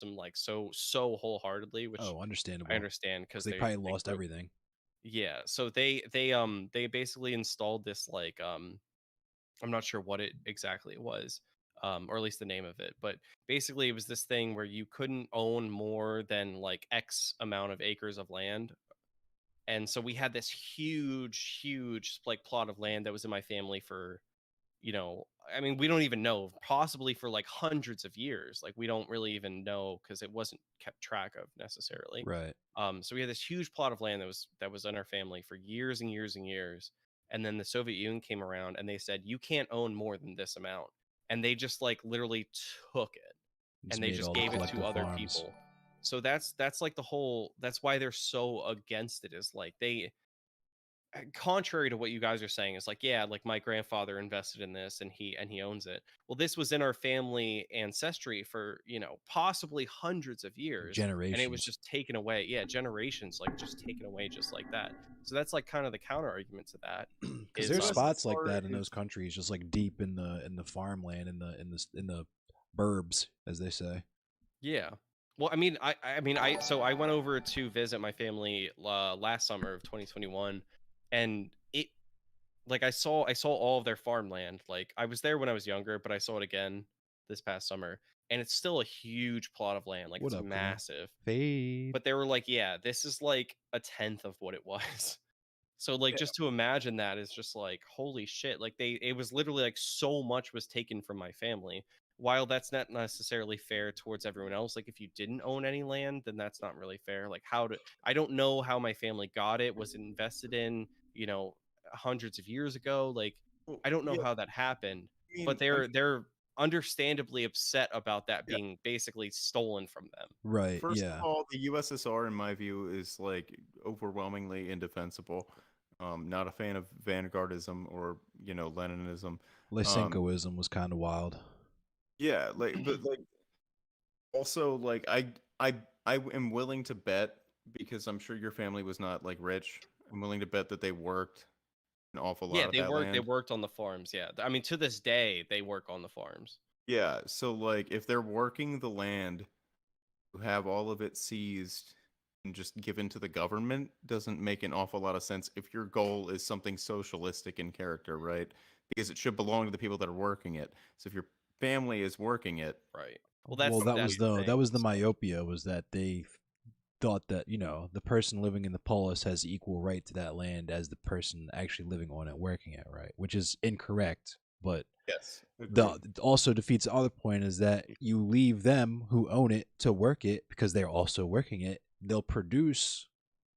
them like so wholeheartedly, which Oh, I understandable. understand Because because they probably lost everything. yeah. So they basically installed this like I'm not sure what it exactly was, or at least the name of it, but basically it was this thing where you couldn't own more than like X amount of acres of land. And so we had this huge like plot of land that was in my family for, I mean, we don't even know, possibly for like hundreds of years. Like we don't really even know because it wasn't kept track of necessarily. Right. So we had this huge plot of land that was in our family for years and years and years. And then the Soviet Union came around and they said, you can't own more than this amount. And they just like literally took it It's and they made just all the gave it to collective other farms. people. So that's like the whole, that's why they're so against it, is like they, contrary to what you guys are saying, is like, yeah, like my grandfather invested in this and he owns it. Well, this was in our family ancestry for, possibly hundreds of years, and it was Generations. just taken away. Yeah, generations, like just taken away just like that. So that's like kind of the counter argument to that Because is there's spots like USSR that in those is countries, just like deep in the farmland, in the burbs, as they say. yeah. Well, I went over to visit my family last summer of 2021, and it, like I saw all of their farmland. Like I was there when I was younger, but I saw it again this past summer, and it's still a huge plot of land. Like What it's up, Cole? massive. Fade. But they were like, yeah, this is like a tenth of what it was. So like yeah. just to imagine that is just like holy shit. Like it was literally like so much was taken from my family. While that's not necessarily fair towards everyone else, like if you didn't own any land, then that's not really fair. Like I don't know how my family got it. Was it invested in, hundreds of years ago? Like Well, I don't know yeah. how that happened, but I mean, they're understandably upset about that yeah. being basically stolen from them. Right. First Yeah. of all, the USSR, in my view, is like overwhelmingly indefensible. Not a fan of vanguardism or Leninism. Um, Lysenkoism was kind of wild. yeah, but also I I am willing to bet, because I'm sure your family was not like rich. I'm willing to bet that they worked an awful Yeah, lot of that they land. worked on the farms, yeah. I mean, to this day, they work on the farms. Yeah, so like if they're working the land, to have all of it seized and just given to the government doesn't make an awful lot of sense if your goal is something socialistic in character, right? Because it should belong to the people that are working it. So if your family is working it, Right. Well, Well, that that's was the the thing, that was the so myopia, was that they thought that the person living in the polis has equal right to that land as the person actually living on it, working it, right, which is incorrect. But yes, the agreed. also defeats the other point, is that you leave them who own it to work it because they're also working it. They'll produce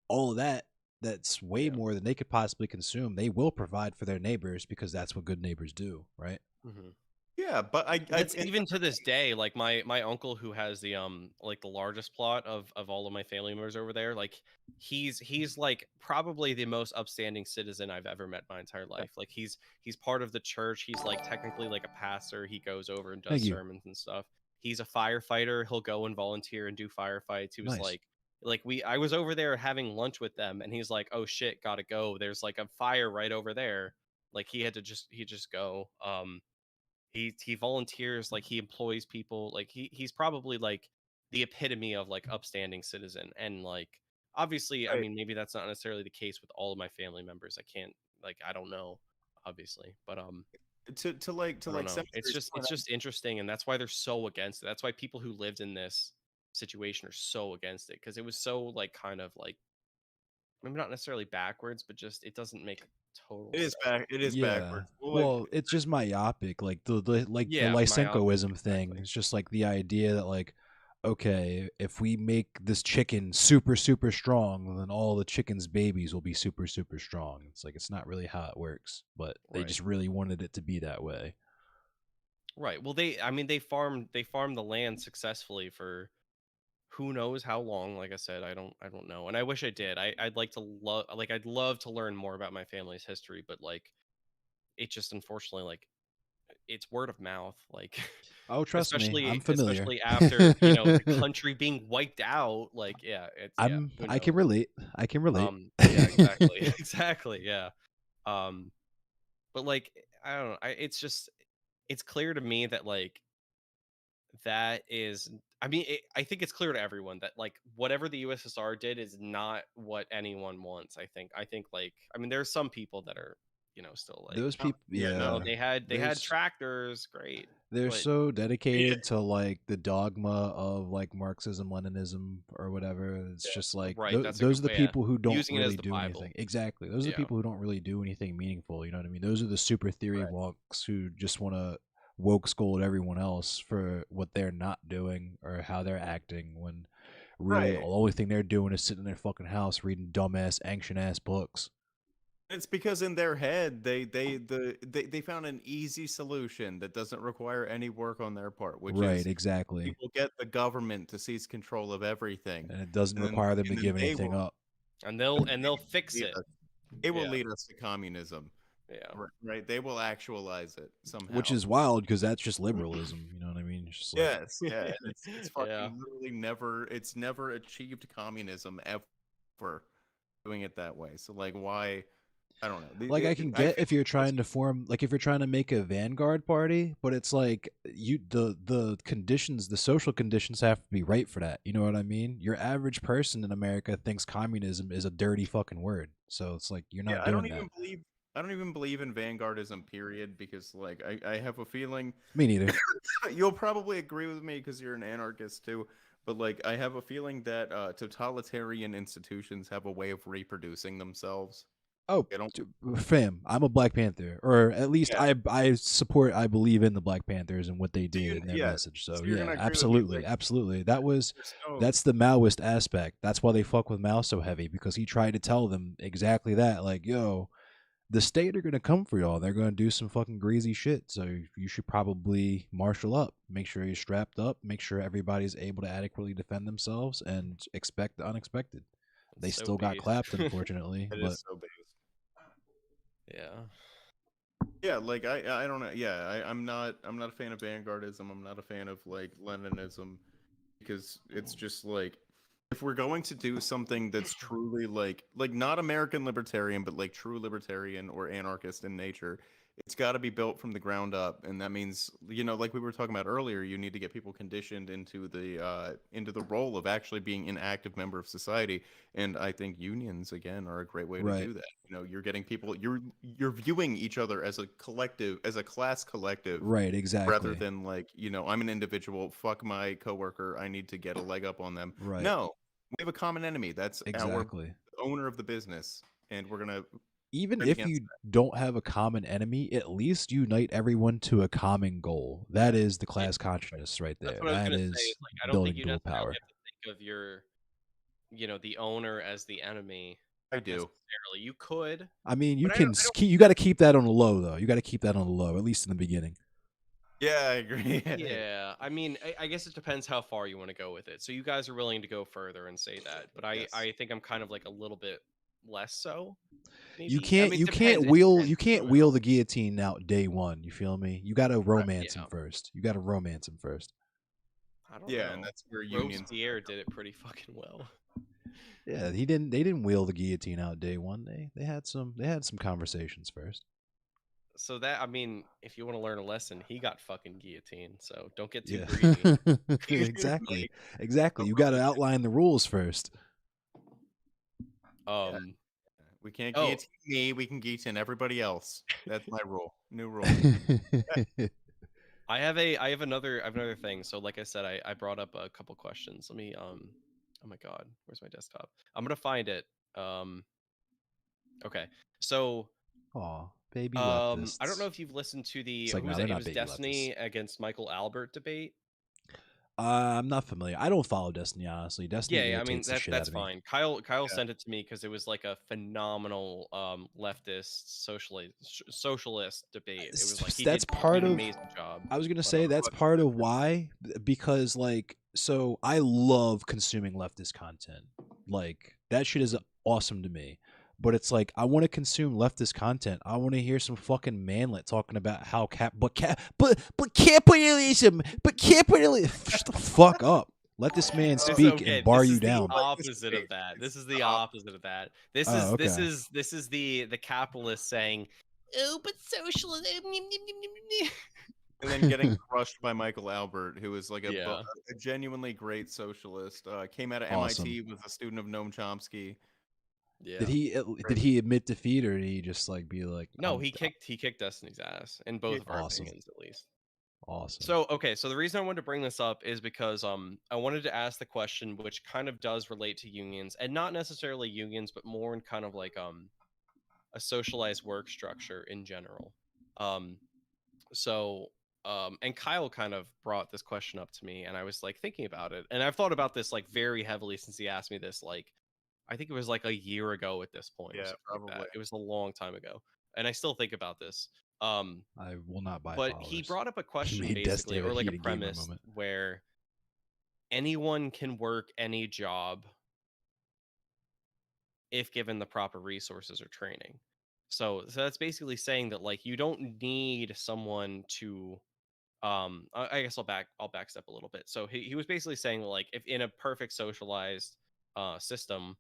all of that. That's way yeah. more than they could possibly consume. They will provide for their neighbors because that's what good neighbors do, right? Mhm. Yeah, but I That's even to this day, like my uncle who has the like the largest plot of all of my family members over there, like he's like probably the most upstanding citizen I've ever met my entire life. Like he's part of the church. He's like technically like a pastor. He goes over and does Thank you. sermons and stuff. He's a firefighter. He'll go and volunteer and do firefights. He was Nice. like I was over there having lunch with them and he's like, "Oh shit, got to go. There's like a fire right over there." Like he just go. He volunteers, like he employs people, like he's probably like the epitome of like upstanding citizen. And like obviously, I right. mean, maybe that's not necessarily the case with all of my family members. I can't, like, I don't know, obviously, but To I don't like know, it's Senator's just point, interesting, and that's why they're so against it. That's why people who lived in this situation are so against it, because it was so like kind of like, maybe not necessarily backwards, but just it doesn't make total sense. it is Yeah. backwards. Well, like Well, it's just myopic. Like the Yeah, myopic, Lysenkoism thing. exactly. It's just like the idea that, like, okay, if we make this chicken super super strong, then all the chicken's babies will be super super strong. It's like, it's not really how it works, but they Right. just really wanted it to be that way. Right. Well, I mean, they farmed the land successfully for who knows how long. Like I said, I don't know, and I wish I did. I'd like to love, like I'd love to learn more about my family's history, but like it just unfortunately, like it's word of mouth, like Oh, trust me, I'm familiar. especially after the country being wiped out. Like yeah, it's yeah. Who I can knows? relate. I can relate. Yeah, exactly, exactly. Yeah. Um, but like I don't know. It's just it's clear to me that like that is I mean, I think it's clear to everyone that like whatever the USSR did is not what anyone wants. I think. Like, I mean, there's some people that are, still like, Those Oh, people, yeah, no, they had there's tractors, great, they're but so dedicated to like the dogma of like Marxism, Leninism, or whatever. It's just like right. That's a those good are the way. Yeah. people who don't Using it as really the do Bible. anything. Exactly, those are the Yeah. people who don't really do anything meaningful. You know what I mean? Those are the super theory Right. wonks who just want to woke scold everyone else for what they're not doing or how they're acting. When really the Right. only thing they're doing is sitting in their fucking house reading dumbass, ancient ass books. It's because in their head they found an easy solution that doesn't require any work on their part, which Right, is exactly. we will get the government to seize control of everything, And it doesn't and then require them to and then give anything up. They'll fix lead it. us, it will Yeah. lead us to communism. Yeah. Right? They will actualize it somehow. Which is wild because that's just liberalism. You know what I mean? It's just like, Yes, yeah, and it's fucking Yeah. literally never achieved communism ever doing it that way. So like, why? I don't know. like I can I get feel if you're like trying to form, like if you're trying to make a vanguard party, but it's like the conditions, the social conditions have to be right for that. You know what I mean? Your average person in America thinks communism is a dirty fucking word, so it's like you're yeah, not doing that. I don't even believe in vanguardism, period, because like I have a feeling Me neither. you'll probably agree with me because you're an anarchist too. But like I have a feeling that totalitarian institutions have a way of reproducing themselves. Oh, I don't. fam, I'm a Black Panther, or at least Yeah. I believe in the Black Panthers and what they did and their Yeah. message. So So you're yeah, gonna agree with me, absolutely, like, absolutely. there's no. That's the Maoist aspect. That's why they fuck with Mao so heavy, because he tried to tell them exactly that. Like, yo, the state are gonna come for y'all. They're gonna do some fucking greasy shit. So you should probably marshal up. Make sure you're strapped up. Make sure everybody's able to adequately defend themselves and expect the unexpected. They It's so still got based. clapped, unfortunately, It but is so based. Yeah. Yeah, like I don't know. Yeah, I'm not a fan of vanguardism. I'm not a fan of like Leninism because it's just like if we're going to do something that's truly like not American libertarian but like true libertarian or anarchist in nature, it's got to be built from the ground up, and that means like we were talking about earlier, you need to get people conditioned into the role of actually being an active member of society, and I think unions again are a great way to right. do that. You're getting people, you're viewing each other as a collective, as a class collective, Right, exactly. rather than like I'm an individual, fuck my coworker, I need to get a leg up on them. Right. No, we have a common enemy, that's our Exactly. owner of the business, and we're gonna Even fight if against you don't have a common enemy, at least unite everyone to a common goal. That is the class consciousness right That's there. what I was That gonna say. is Is like I don't think building you dual necessarily power. have to think of your, the owner as the enemy I do. necessarily. You could. I mean, you But I can don't- you got to keep that on the low though. You got to keep that on the low, at least in the beginning. Yeah, I agree. Yeah, I mean, I guess it depends how far you want to go with it. So you guys are willing to go further and say that, but Yes. I think I'm kind of like a little bit less so. Maybe. You I can't mean, you it can't depends, it wheel depends you who can't it wheel is. the guillotine out day one. You feel me? You got to romance yeah. him first. You got to romance him first. I don't Yeah, know. and that's where unions. Robespierre did it pretty fucking well. Yeah, he didn't. They didn't wheel the guillotine out day one. They had some conversations first. So that, I mean, if you want to learn a lesson, he got fucking guillotined. So don't get too Yeah, greedy. exactly, exactly. You got to outline the rules first. We can't Oh. guillotine me. We can guillotine everybody else. That's my rule. New rule. I have another thing. So like I said, I brought up a couple questions. Let me oh my god, where's my desktop? I'm gonna find it. Okay. So Aw, baby I leftists. don't know if you've listened to the It's like, who no, was they're it? It not was baby Destiny against Michael Albert debate. I'm not familiar. I don't follow Destiny, honestly. Destiny Yeah, I mean irritates the shit that's out of me. fine. Kyle sent it to me because it was like a phenomenal leftist socialist debate. It was like he That's did part an of. amazing job. I was gonna say that's part of why, because like, so I love consuming leftist content. Like that shit is awesome to me. But it's like I want to consume leftist content. I want to hear some fucking manlet talking about how capitalism, shut the fuck up. Let this man speak and bar you down. Opposite of that. This is the opposite of that. This is the capitalist saying, "Oh, but socialism." and then getting crushed by Michael Albert, who is like a Yeah. genuinely great socialist. Came out of Awesome. MIT, was a student of Noam Chomsky. Yeah. Did he admit defeat, or did he just like be like, No, he kicked Destiny's ass in both of our Awesome. opinions, at least. Awesome. So, okay, so the reason I wanted to bring this up is because I wanted to ask the question, which kind of does relate to unions, and not necessarily unions, but more in kind of like a socialized work structure in general. So and Kyle kind of brought this question up to me, and I was like thinking about it, and I've thought about this like very heavily since he asked me this. Like, I think it was like a year ago at this point, or Yeah, something like that. probably. It was a long time ago, and I still think about this. I will not buy But he followers. brought up a He question made basically, Destiny or like a heated gamer premise moment. where anyone can work any job if given the proper resources or training. So that's basically saying that like you don't need someone to I guess I'll backstep a little bit. So he was basically saying like if in a perfect socialized system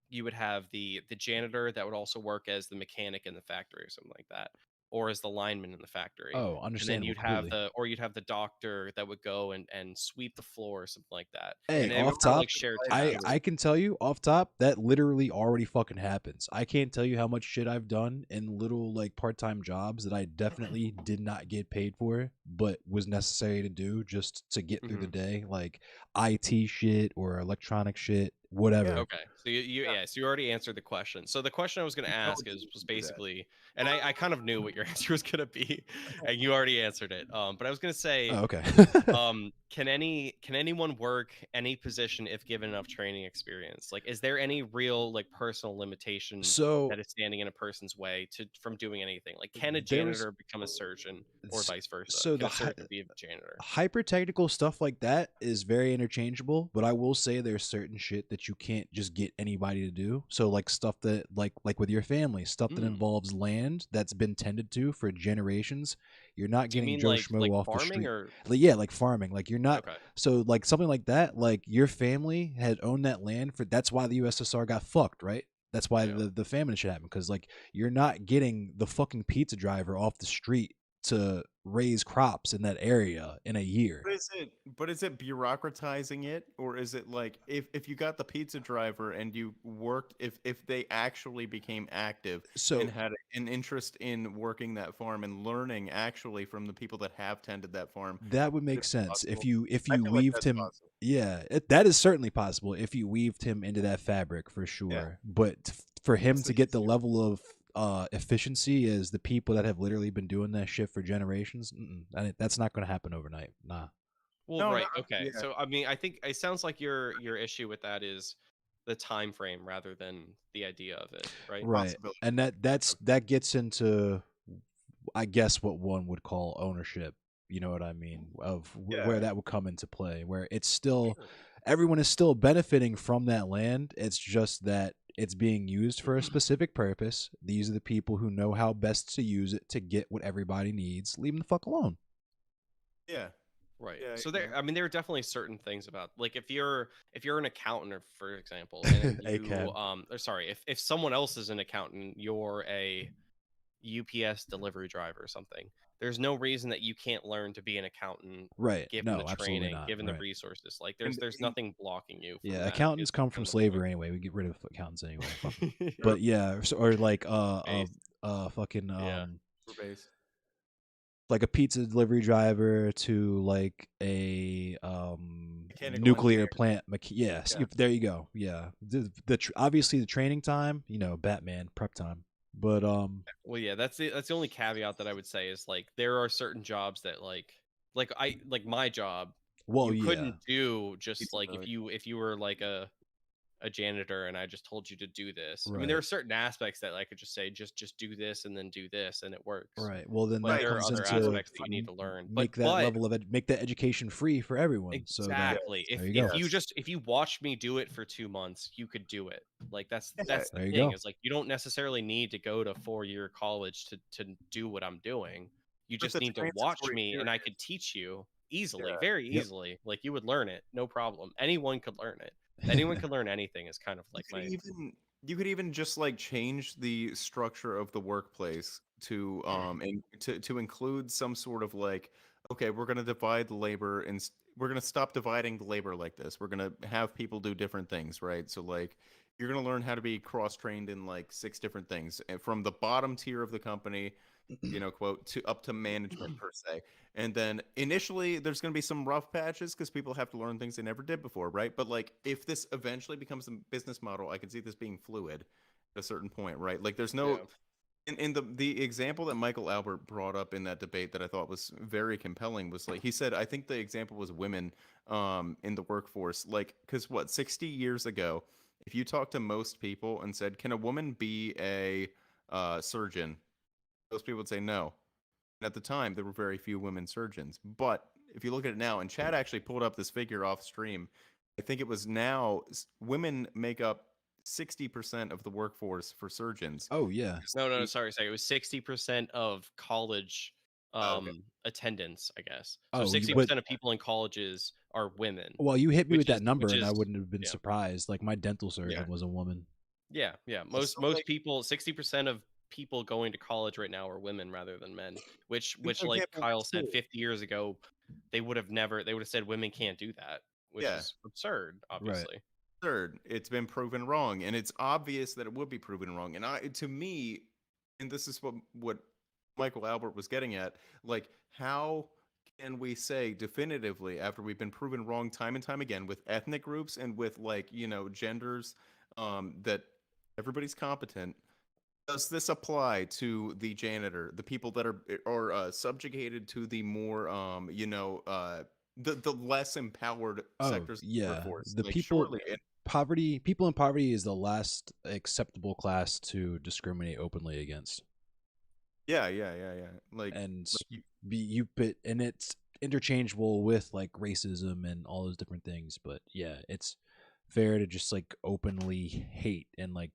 you would have the janitor that would also work as the mechanic in the factory or something like that, or as the lineman in the factory. Oh, And then understandable completely. you'd have the doctor that would go and sweep the floor or something like that. Hey, And they would off kind of top, like share I tasks. I can tell you off top that literally already fucking happens. I can't tell you how much shit I've done in little like part-time jobs that I definitely did not get paid for, but was necessary to do just to get through the Mhm. day, like IT shit or electronic shit, whatever. Okay, so so you already answered the question. So the question I was going to ask was Do that. basically, and I kind of knew what your answer was going to be, and you already answered it. But I was going to say, Oh, okay. can anyone work any position if given enough training experience? Like, is there any real like personal limitation So that is standing in a person's way from doing anything? Like, can a there was janitor become a surgeon, or s- vice versa? so Can the a surgeon be a janitor? hyper technical stuff like that is very interchangeable, but I will say there's certain shit that you can't just get anybody to do. So like stuff that like with your family, stuff that Hmm. involves land that's been tended to for generations, you're not Do you getting mean Joe like Schmo off the farming street. or Like, yeah, like farming. Like you're not okay? so like something like that, like your family had owned that land for that's why the USSR got fucked, right? That's why Yeah. the famine should happen because like you're not getting the fucking pizza driver off the street to raise crops in that area in a year. But is it bureaucratizing it, or is it like if you got the pizza driver and you worked, if they actually became active and So had an interest in working that farm and learning actually from the people that have tended that farm, that would is make it sense possible? if I you feel like weaved that's him. possible. Yeah, that is certainly possible if you weaved him into that fabric for Yeah, sure. But for him that's to the get the easier. level of efficiency as the people that have literally been doing that shit for generations, that's not going to happen overnight. Nah. Well, No, no, right. Okay. yeah, So I mean, I think it sounds like your issue with that is the time frame rather than the idea of it, right? Right. possibility. And that gets into I guess what one would call ownership. You know what I mean? Of where Yeah, that would come into play, where it's still Sure. everyone is still benefiting from that land. It's just that it's being used for a specific purpose. These are the people who know how best to use it to get what everybody needs. Leave them the fuck alone. Right. yeah, So yeah. I mean, there are definitely certain things about like if you're an accountant, or for example, and you ACAB. or sorry, if someone else is an accountant, you're a UPS delivery driver or something. There's no reason that you can't learn to be an accountant Right. given the No, absolutely training, not. given the Right. resources. Like And, there's and nothing blocking you from Yeah, that is accountants come from kind of the point. slavery anyway. We get rid of accountants anyway. Fuck 'em. Europe But yeah, or like Based. fucking Yeah. based. like a pizza delivery driver to like a Mechanical nuclear engineer. plant yes, Yeah. there you go. Yeah, obviously the training time, Batman prep time, but Well, yeah, that's the only caveat that I would say is like there are certain jobs that like my job well, you yeah, couldn't do just Pizza like delivery. if you were like a janitor and I just told you to do this. I mean, there right, are certain aspects that I could just say just do this and then do this and it works. right. Well, then But that Right. there are comes other Or into aspects that you need to learn. make that But level of make that education free for everyone. So that exactly. yes, there you If go, you yes. just if you watched me do it for 2 months, you could do it. Like Yeah, that's the there you thing go. is like you don't necessarily need to go to 4-year college to do what I'm doing. You but just the need to watch transitory me and period. I could teach you easily, Yeah. very Yep. easily. Like you would learn it, no problem. Anyone could learn it. Anyone could learn anything is kind of You like could my even you could even just like change the structure of the workplace to and to include some sort of like, okay, we're going to divide the labor and we're going to stop dividing the labor like this. We're going to have people do different things, right? So like you're going to learn how to be cross trained in like 6 different things, and from the bottom tier of the company, quote, to up to management per se. And then initially there's going to be some rough patches because people have to learn things they never did before, right? But like if this eventually becomes a business model, I can see this being fluid at a certain point, right? Like there's no Yeah. in the example that Michael Albert brought up in that debate that I thought was very compelling was like he said, I think the example was women in the workforce, like because what 60 years ago, if you talk to most people and said, can a woman be a surgeon, most people would say no. And at the time, there were very few women surgeons. But if you look at it now, and Chad actually pulled up this figure off stream, I think it was now women make up 60% of the workforce for surgeons. Oh yeah. No, sorry. It was 60% of college Oh, okay. attendance, I guess. So Oh, sixty but percent of people in colleges are women, well, you hit me with that which number, and I is wouldn't have been yeah. surprised. Like my dental Yeah. surgeon was a woman. Yeah. So, Most like, people, 60% of people going to college right now are women rather than men, which the like example Kyle said too. 50 years ago, they would have said women can't do that, which Yeah. is absurd, Right. obviously. Third, it's been proven wrong, and it's obvious that it would be proven wrong. And to me, and this is what Michael Albert was getting at, like how can we say definitively after we've been proven wrong time and time again with ethnic groups and with like genders, that everybody's competent? Does this apply to the janitor, the people that are subjugated to the more the less empowered Oh sectors of the yeah. workforce? The Like people surely. people in poverty is the last acceptable class to discriminate openly against. Yeah. Like, And you, and it's interchangeable with like racism and all those different things, but yeah, it's fair to just like openly hate and like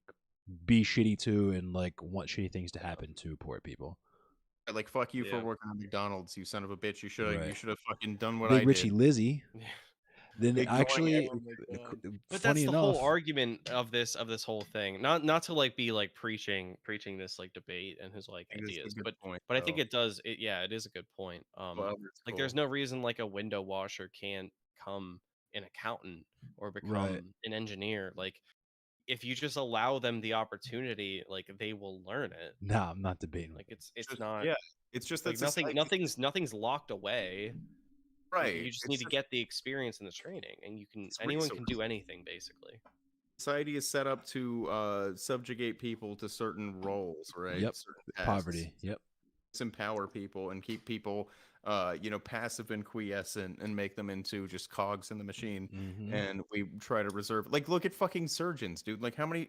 be shitty to and like want shitty things to happen to poor people. like fuck you for Yeah. working at McDonald's, you son of a bitch. You Right. should have fucking done what I Big Richie did. Lizzie. Then Ignoring actually, everyone like that. But funny that's the whole enough, argument of this whole thing. Not to like be like preaching this like debate and his like I think this is ideas, a good point but I think though. it does it yeah, it is a good point. Well, it's Like cool. there's no reason like a window washer can't become an accountant or right? become an engineer. Like if you just allow them the opportunity, like they will learn it. Nah, I'm not debating with Like it. it's Just not yeah, it's just that like society, nothing's locked away. right? You just need It's to just get the experience and the training, and it's anyone can do resource. anything basically. Society is set up to subjugate people to certain roles, right? Yep. Certain tasks. Poverty. Yep. Empower people and keep people passive and quiescent and make them into just cogs in the machine. Mm-hmm. And we try to reserve, like, look at fucking surgeons, dude. Like how he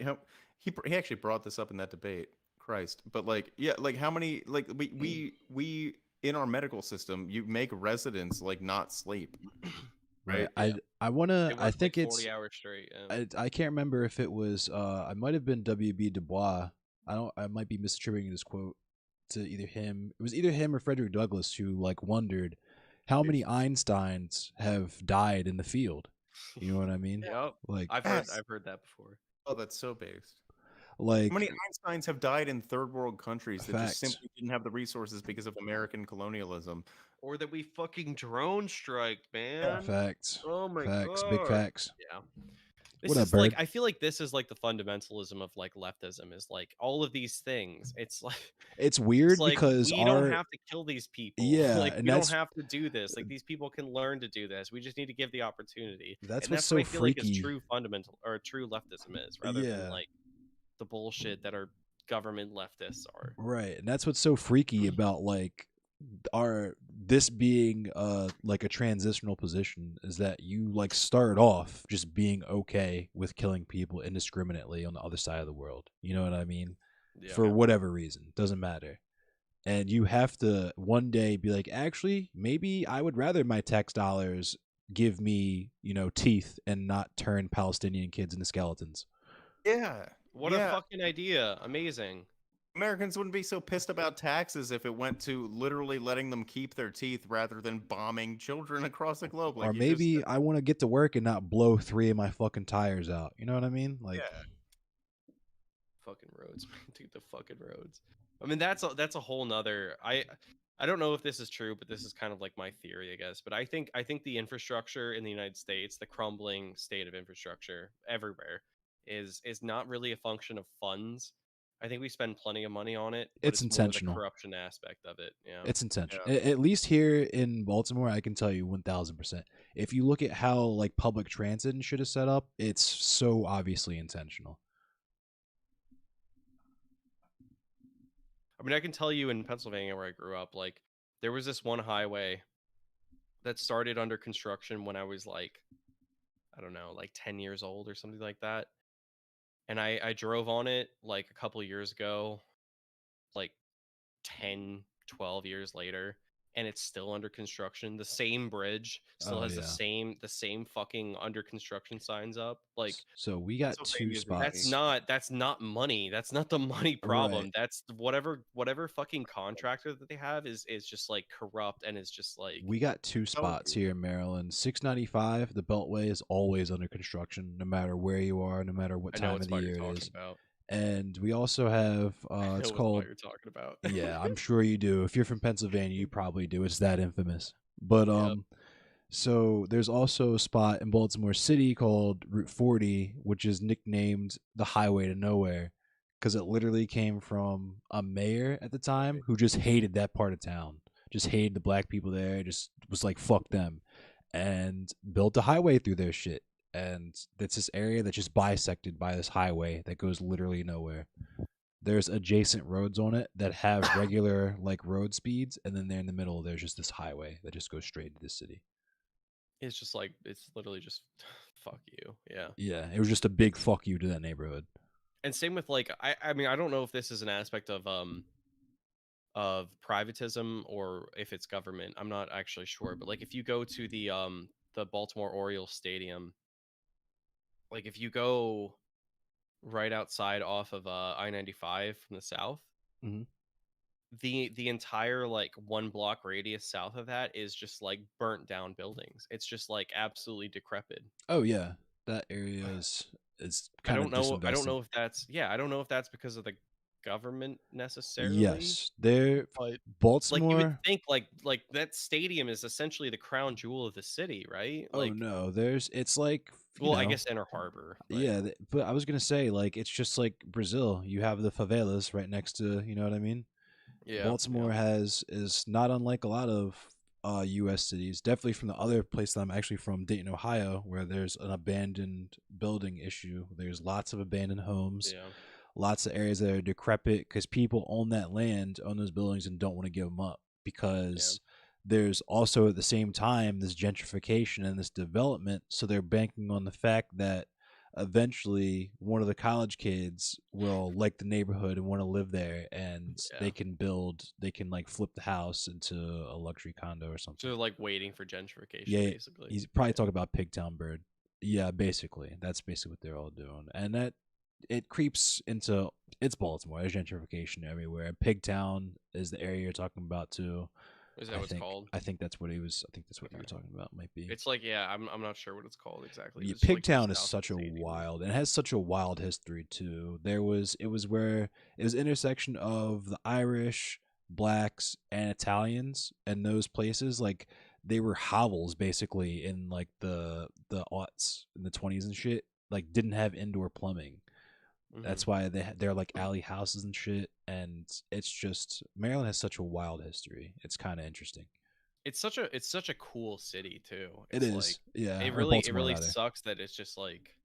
actually brought this up in that debate, Christ. But like, yeah, like how many, like we in our medical system, you make residents like not sleep, Right. right? Yeah. I They I work like think 40 it's hours straight. Yeah. I can't remember if it was I might have been W.B. Du Bois. I might be misattributing this quote to either him. It was either him or Frederick Douglass who like wondered how many Einsteins have died in the field. You know what I mean? Yep. Like Yes. I've heard that before. Oh, that's so based. How like many Einsteins have died in third world countries that just facts. simply didn't have the resources because of American colonialism? Or that we fucking drone strike, man. Facts. Oh my Facts. Big god. facts. Yeah. What This up, is like bird? I feel like this is like the fundamentalism of like leftism is like all of these things. It's It's weird like because we don't our have to kill these people. yeah, Like and we don't have to do this. Like these people can learn to do this. We just need to give the opportunity. that's And what's that's what so I feel like is freaky. true fundamental or true leftism is rather than Yeah. like the bullshit that our government leftists are. Right. And that's what's so freaky about like our this being like a transitional position is that you like start off just being okay with killing people indiscriminately on the other side of the world. You know what I mean? Yeah. For whatever reason, doesn't matter. And you have to one day be like, actually, maybe I would rather my tax dollars give me, teeth and not turn Palestinian kids into skeletons. Yeah. What a fucking idea. Amazing. Americans wouldn't be so pissed about taxes if it went to literally letting them keep their teeth rather than bombing children across the globe. Like Or you just maybe said. I want to get to work and not blow 3 of my fucking tires out. You know what I mean? Like, Yeah. fucking roads, man. Dude, the fucking roads. I mean, that's a whole nother. I don't know if this is true, but this is kind of like my theory, I guess. But I think the infrastructure in the United States, the crumbling state of infrastructure everywhere, is not really a function of funds. I think we spend plenty of money on it, but It's it's more the intentional. corruption aspect of it. Yeah. It's intentional. Yeah. At least here in Baltimore, I can tell you 1000%. If you look at how like public transit and shit is set up, it's so obviously intentional. I mean, I can tell you in Pennsylvania where I grew up, like there was this one highway that started under construction when I was like, I don't know, like 10 years old or something like that. And I drove on it like a couple of years ago, like 10, 12 years later, and it's still under construction. The same bridge still Oh has yeah. the same fucking under construction signs up. Like So we got two Pennsylvania is insane. spots. that's not money. That's not the money problem. Right. That's whatever fucking contractor that they have is just like corrupt and is just like We got two spots here in Maryland. 695, the Beltway is always under construction, no matter where you are, no matter what I know time what of the spot you're year it talking is. about. And we also have I it's know what spot called you're talking about. yeah, I'm sure you do. If you're from Pennsylvania, you probably do. It's that infamous. But Yep. so there's also a spot in Baltimore City called Route 40, which is nicknamed the Highway to Nowhere because it literally came from a mayor at the time who just hated that part of town, just hated the black people there, just was like, fuck them, and built a highway through their shit. And it's this area that's just bisected by this highway that goes literally nowhere. There's adjacent roads on it that have regular like road speeds, and then there in the middle, there's just this highway that just goes straight to the city. It's just like it's literally just fuck you. Yeah. Yeah, it was just a big fuck you to that neighborhood. And same with like I mean I don't know if this is an aspect of privatism or if it's government. I'm not actually sure, but like if you go to the Baltimore Orioles stadium, like if you go right outside off of I-95 from the south, Mhm. the entire like 1 block radius south of that is just like burnt down buildings. It's just like absolutely decrepit. Oh yeah, that area is I kind of don't know. I don't disinvested. know if that's yeah. I don't know if that's because of the government necessarily, Yes, there but like you would Baltimore. think like that stadium is essentially the crown jewel of the city, right? Oh Like, no, there's it's like well, I guess Inner Harbor, but yeah, but I was gonna say like it's just like Brazil. You have the favelas right next to, you know what I mean? yeah, Baltimore is not unlike a lot of U.S. cities. Definitely from the other place that I'm actually from, Dayton, Ohio, where there's an abandoned building issue. There's lots of abandoned homes, yeah, lots of areas that are decrepit because people own that land, own those buildings, and don't want to give them up yeah, because there's also at the same time this gentrification and this development. So they're banking on the fact that eventually one of the college kids will like the neighborhood and want to live there, and yeah. they can like flip the house into a luxury condo or So something. they're like waiting for gentrification, Yeah, basically. he's probably talking about Pigtown Bird. Yeah, basically that's basically what they're all doing, and that it creeps into it's Baltimore. There's gentrification everywhere. Pigtown is the area you're talking about too. Is that what it's called? I think that's what he was. I think that's what you were Okay. talking about. Might be. It's like yeah, I'm not sure what it's called exactly. It Yeah, was like Pigtown just is south of such the a stadium. wild and it has such a wild history too. It was where it was intersection of the Irish, blacks, and Italians, and those places like they were hovels basically in like the aughts in the 20s and shit. Like didn't have indoor plumbing. Mm-hmm. That's why they're like alley houses and shit. And it's just Maryland has such a wild history. It's kind of interesting. It's such a cool city too. It It's like is, yeah, it or Baltimore really rather. sucks that it's just like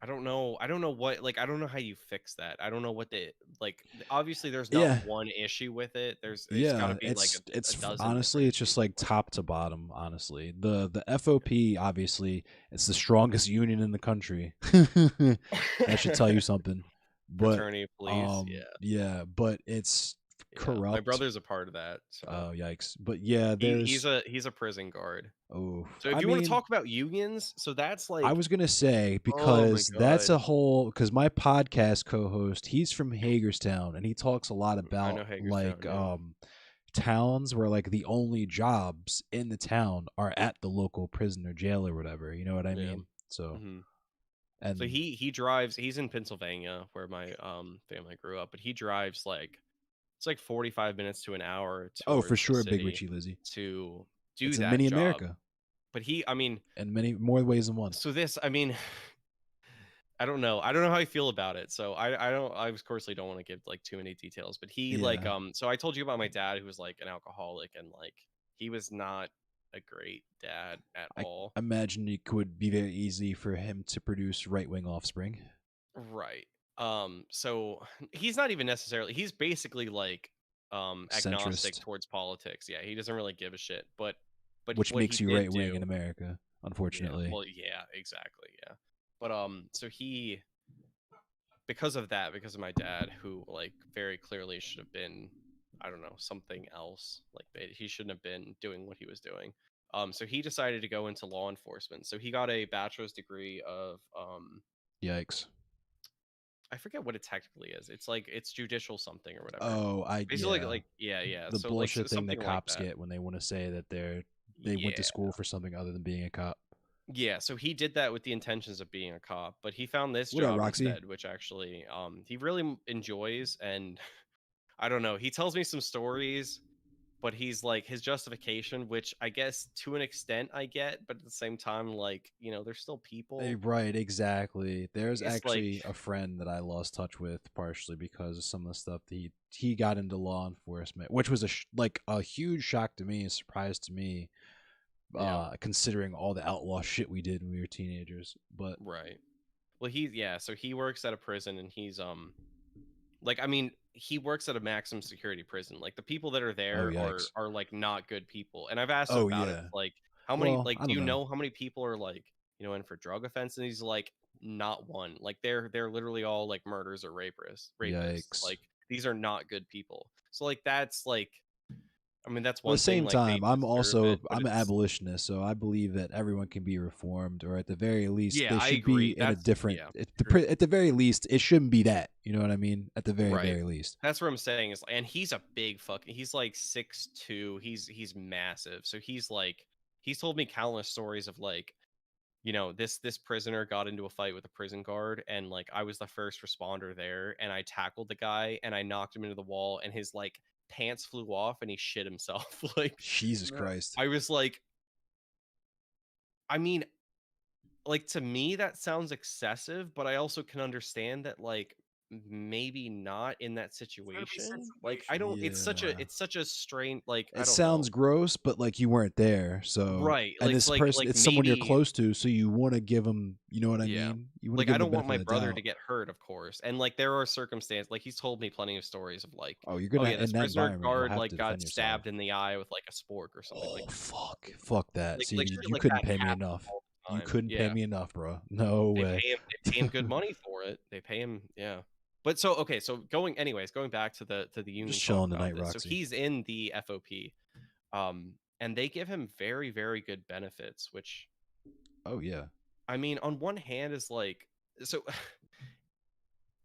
I don't know what like I don't know how you fix that. I don't know what the like obviously there's not Yeah, one issue with it. It's got to yeah. be like a dozen Honestly, different it's just issues like with top to bottom. Honestly, the FOP obviously it's the strongest union in the country. That should tell you it. something. But Fraternity of police, yeah. yeah, but it's Yeah. My corrupt. brother's a part of that. So Oh yikes! But yeah, there's he's a prison guard. oh, So if I you want to mean, talk about unions, so that's I like was gonna say oh my because that's god. a whole because my podcast co-host he's from Hagerstown and he talks a lot I about know Hagerstown, like yeah. towns where like the only jobs in the town are at the local prison or jail or whatever. You know what I Yeah. mean? So Hmm. And So he drives. He's in Pennsylvania, where my family grew up, but he drives like it's like 45 minutes to an hour oh, for towards the sure, Big city Richie Lizzie. to do It's a that mini job. America, But he, I mean, in many more ways than one. so this, I mean, I don't know. I don't know how I feel about it. So I don't. I of course don't want to give like too many details. But he like Yeah. So I told you about my dad who was like an alcoholic and like he was not a great dad at I all. imagine it could be very easy for him to produce right-wing offspring. Right. So he's not even necessarily. He's basically like agnostic Centrist, towards politics. Yeah, he doesn't really give a shit. But which what he makes you did right-wing do. in America, Yeah. unfortunately. Well, yeah, exactly. Yeah. But so he because of that, because of my dad, who like very clearly should have been, I don't know, something else. Like he shouldn't have been doing what he was doing. So he decided to go into law enforcement. So he got a bachelor's degree of Yikes. I forget what it technically is. It's like it's judicial something or whatever. Oh, Basically, yeah. like yeah. The So like bullshit thing that something like cops that. get when they want to say that they went to Yeah. school for something other than being a cop. Yeah, so he did that with the intentions of being a cop, but he found this What up, job Roxy? instead, which actually he really enjoys. And I don't know, he tells me some stories, but he's like his justification, which I guess to an extent I get, but at the same time, like, they're still people. Right, exactly. There's It's like, actually a friend that I lost touch with partially because of some of the stuff that he got into law enforcement, which was like a huge shock to me, a surprise to me, yeah, considering all the outlaw shit we did when we were teenagers. But right. Well, so he works at a prison and he's like, I mean, he works at a maximum security prison. Like the people that are oh, there yikes. are like not good people. And I've asked him Oh, about it. yeah. Like, how many Well, like I do don't you know. know how many people are like, in for drug offense? And he's like, not one. Like they're literally all like murders or rapists. Yikes. Like these are not good people. So like that's like I mean that's At the one thing, same like they time, deserve it, but I'm an it's abolitionist, so I believe that everyone can be reformed, or at the very least, yeah, they I should be agree. in a That's different. yeah. At the very least, it shouldn't be that. You know what I mean? At the very Right. very least. That's what I'm saying is, and he's a big fucking. He's like 6'2". He's massive. So he's told me countless stories of like, this prisoner got into a fight with a prison guard, and like I was the first responder there, and I tackled the guy, and I knocked him into the wall, and his like pants flew off, and he shit himself. Like, Jesus Christ. I was like, I mean, like to me that sounds excessive, but I also can understand that like maybe not in that situation. Like I don't Yeah. it's such a strain, like I It don't know. sounds gross, but like you weren't there. So, Right. and Like this like person, like it's someone you're maybe close to, so you want to give them, you know what I yeah. mean? You want to Like give I them the don't want benefit my of the brother to doubt. get hurt, of course. And like there are circumstances, like he's told me plenty of stories of like, Oh, you're oh gonna yeah, in this that prisoner environment, you'll guard have like to got defend yourself. stabbed in the eye with like a spork or something. Oh, fuck that. See, Like shit you like couldn't that pay me happens enough. all the You time. couldn't pay Yeah. me enough, bro. No way. They pay him good money for it. They pay him, yeah. But so okay, so going back to the union Just talk chilling about tonight, this. So Roxy. he's in the FOP, and they give him very very good benefits, which Oh yeah. I mean, on one hand is like so.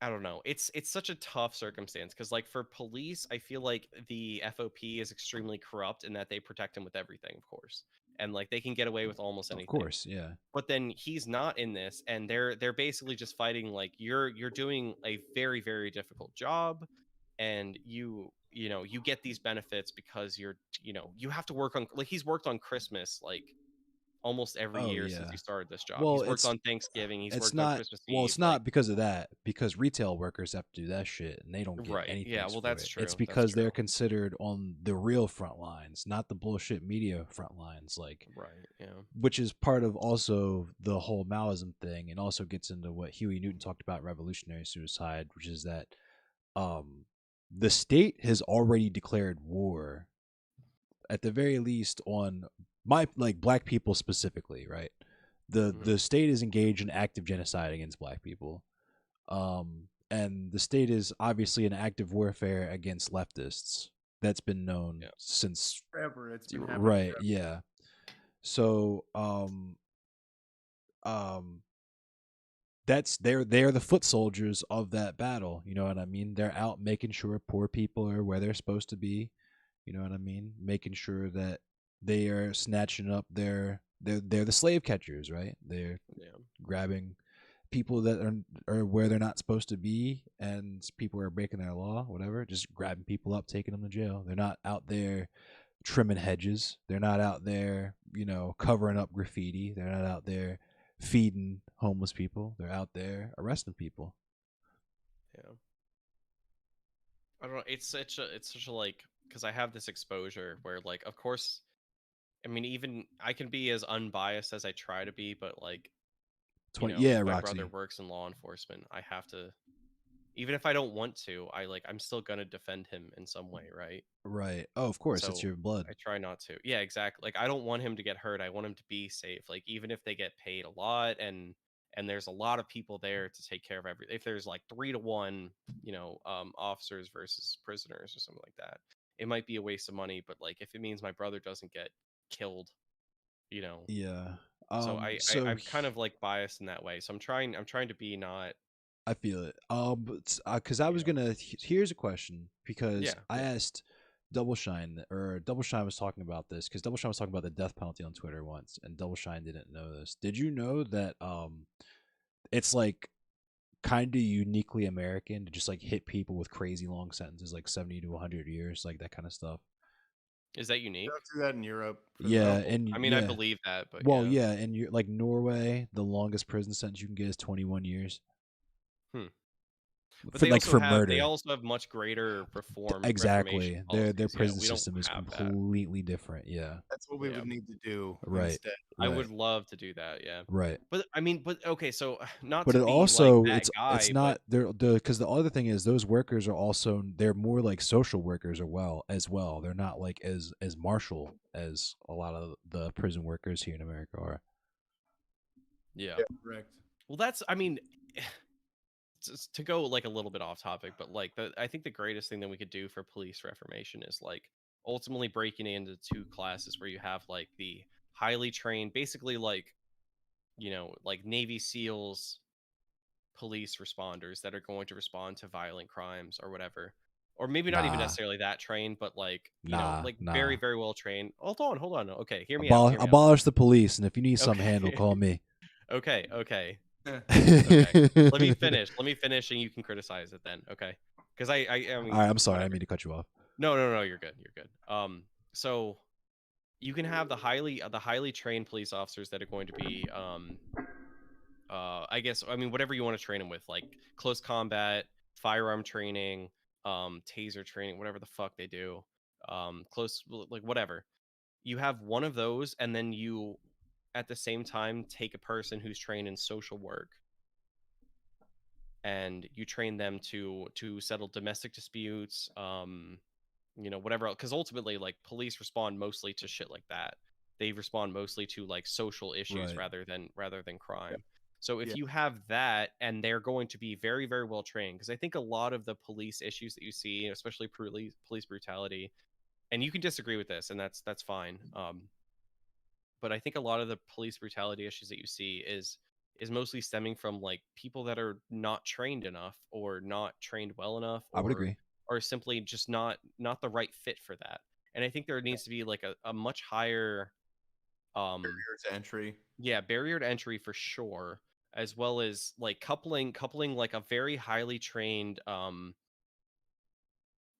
I don't know. It's such a tough circumstance because like for police, I feel like the FOP is extremely corrupt in that they protect him with everything, of course, and like they can get away with almost Of anything. course, yeah. But then he's not in this, and they're basically just fighting like you're doing a very very difficult job, and you get these benefits because you have to work on, like, he's worked on Christmas like almost every Oh year since yeah. he started this job. Well, He's worked on Thanksgiving, he's it's worked on not Christmas well, Eve, it's like not because of that, because retail workers have to do that shit and they don't get right. Yeah, anything well for that's it. It's true. That's because true. they're considered on the real front lines, not the bullshit media front lines, like, Right. Yeah. which is part of also the whole Maoism thing, and also gets into what Huey Newton talked about revolutionary suicide, which is that um the state has already declared war, at the very least, on like black people specifically, right? Mhm. The state is engaged in active genocide against black people, and the state is obviously in active warfare against leftists. That's been known Yeah. since Forever. It's been happening. right, Forever. yeah. So that's they're the foot soldiers of that battle, you know what I mean? They're out making sure poor people are where they're supposed to be, you know what I mean? Making sure that they are snatching up they're the slave catchers, right? They're Yeah. grabbing people that are where they're not supposed to be, and people are breaking their law, whatever, just grabbing people up, taking them to jail. They're not out there trimming hedges. They're not out there, covering up graffiti. They're not out there feeding homeless people. They're out there arresting people. Yeah. I don't know. It's such a like, because I have this exposure where, like, of course, I mean, even I can be as unbiased as I try to be, but like, 20, if yeah, my Roxy. brother works in law enforcement, I have to, even if I don't want to, I'm still gonna defend him in some way, right? Right. Oh, of course, it's So your blood. I try not to. Yeah, exactly. Like, I don't want him to get hurt. I want him to be safe. Like, even if they get paid a lot, and there's a lot of people there to take care of everything. If there's like 3 to 1, officers versus prisoners or something like that, it might be a waste of money. But like, if it means my brother doesn't get killed, you know. Yeah. So So I'm kind of like biased in that way. So I'm trying to be not. I feel it. But because I was Yeah. gonna. Here's a question, because Yeah. I asked Double Shine, or Double Shine was talking about this, because Double Shine was talking about the death penalty on Twitter once, and Double Shine didn't know this. Did you know that it's like kind of uniquely American to just like hit people with crazy long sentences, like 70 to 100 years, like that kind of stuff? Is that They unique? don't do that in Europe for the Yeah, most Oh, part. and I mean, I yeah. believe that, but Well, yeah. yeah, and you're like Norway, the longest prison sentence you can get is 21 years. Hmm. But For they like also for have murder. much greater reformation Exactly. Their policies. Yeah, prison we don't system is have that. completely different. Yeah. That's what we Yeah, would need to do Right. instead. I Right. would love to do that. Yeah, Right. but I mean, but okay, so not But to it be like also that it's guy, but not the because the other thing is those workers are also, they're more like social workers as well. They're not like as martial as a lot of the prison workers here in America are. yeah. Yeah, correct. Well, that's, I mean, just to go like a little bit off topic, but like I think the greatest thing that we could do for police reformation is like ultimately breaking it into 2 classes where you have like the highly trained, basically like, like Navy SEALs police responders that are going to respond to violent crimes or whatever, or maybe not even Nah. necessarily that trained, but like, Nah. like very, Nah. very well trained. Hold on, okay, hear me out, Abolish the police, and if you need some handle, okay. call me. Okay, Eh, okay, let me All finish and you can criticize it then, okay? Because I mean, right, I'm sorry. I didn't whatever. mean to cut you off. No, you're good, so you can have the highly trained police officers that are going to be I guess, I mean, whatever you want to train them with, like close combat, firearm training, taser training, whatever the fuck they do, close, like whatever. You have one of those, and then you at the same time take a person who's trained in social work, and you train them to settle domestic disputes, whatever else, because ultimately, like, police respond mostly to shit like that. They respond mostly to like social issues Right. rather than crime. So yeah, if you have that, and they're going to be very, very well trained, because I think a lot of the police issues that you see, especially police brutality, and you can disagree with this, and that's fine. But I think a lot of the police brutality issues that you see is mostly stemming from like people that are not trained enough, or not trained well enough, I would agree. or simply just not the right fit for that. And I think there needs to be like a much higher barrier to entry. barrier to entry for sure, as well as like coupling like a very highly trained,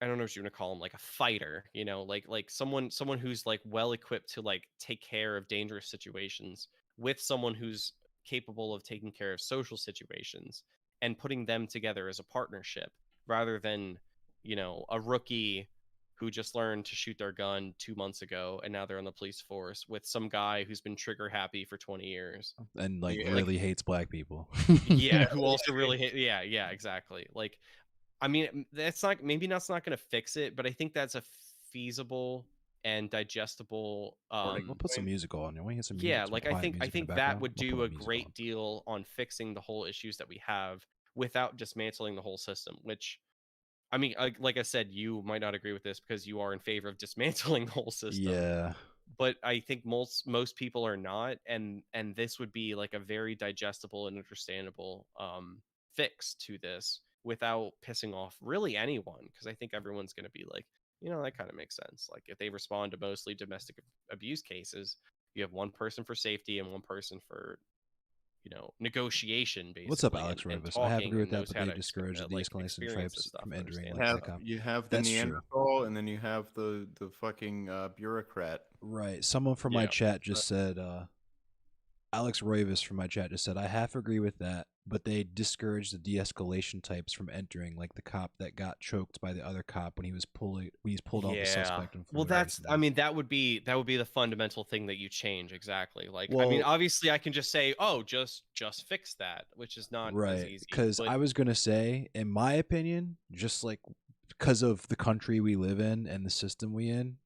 I don't know what you want to call him, like a fighter, like someone who's like well equipped to like take care of dangerous situations, with someone who's capable of taking care of social situations, and putting them together as a partnership, rather than, a rookie who just learned to shoot their gun 2 months ago and now they're on the police force with some guy who's been trigger happy for 20 years. And like Yeah, Like, really hates black people. yeah, yeah, who also really hate, yeah, exactly. Like, I mean, that's not, maybe that's not going to fix it, but I think that's a feasible and digestible. starting We'll put some point. music on. You want to hear some music, Yeah, some like I quiet think I music in the think that background? would We'll put do a a music on. great deal on fixing the whole issues that we have, without dismantling the whole system. Which, I mean, like I said, you might not agree with this because you are in favor of dismantling the whole system, Yeah. but I think most people are not, and this would be like a very digestible and understandable fix to this, without pissing off really anyone, because I think everyone's going to be like, that kind of makes sense. Like, if they respond to mostly domestic abuse cases, you have one person for safety and one person for negotiation basically. What's up, Alex and Rivas? I have talking agree with and that, knows but how they to discourage the de-escalation of experience this tribes stuff from and entering understand like it. that cop. You have the That's true. Neanderthal, and then you have the fucking bureaucrat. Right. Someone from my chat just said, Alex Roivas from my chat just said, I half agree with that, but they discourage the de-escalation types from entering, like the cop that got choked by the other cop when he was pulled off the suspect. Well, that would be the fundamental thing that you change exactly. Like, I mean, obviously, I can just say, oh, just fix that, which is not as easy. Because I was gonna say, in my opinion, just like because of the country we live in and the system we in,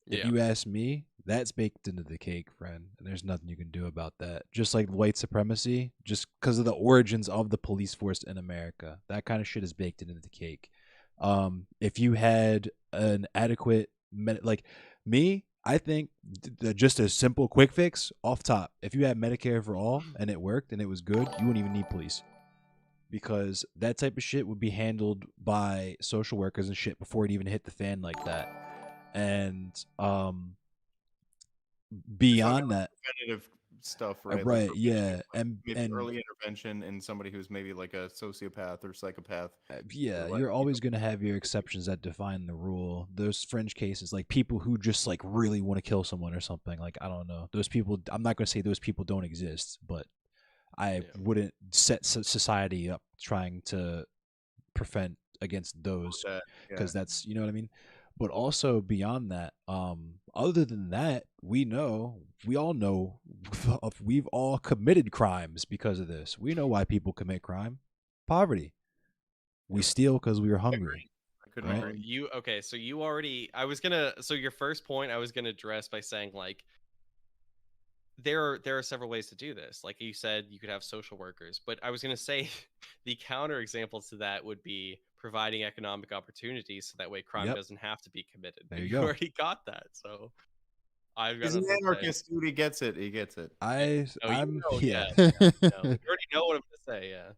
if you ask me, that's baked into the cake, friend. And there's nothing you can do about that. Just like white supremacy, just because of the origins of the police force in America, that kind of shit is baked into the cake. If you had an adequate, like me, I think just a simple quick fix off top. If you had Medicare for all and it worked and it was good, you wouldn't even need police. Because that type of shit would be handled by social workers and shit before it even hit the fan like that. And beyond that, preventative stuff, right? right? Like and early intervention in somebody who's maybe like a sociopath or psychopath. You're always going to have your exceptions that define the rule. Those fringe cases, like people who just like really want to kill someone or something, like I don't know, those people. I'm not going to say those people don't exist, but I wouldn't set society up trying to prevent against those because that's, you know what I mean. But also beyond that, other than that, we all know we've all committed crimes because of this. We know why people commit crime: poverty. We steal because we were hungry. Right? So your first point I was gonna address by saying, like, there are several ways to do this. Like you said, you could have social workers, but I was going to say the counter example to that would be providing economic opportunities so that way crime doesn't have to be committed. There you go. already got that. So I've got He's an anarchist, dude. He gets it. You already know what I'm going to say. Yeah.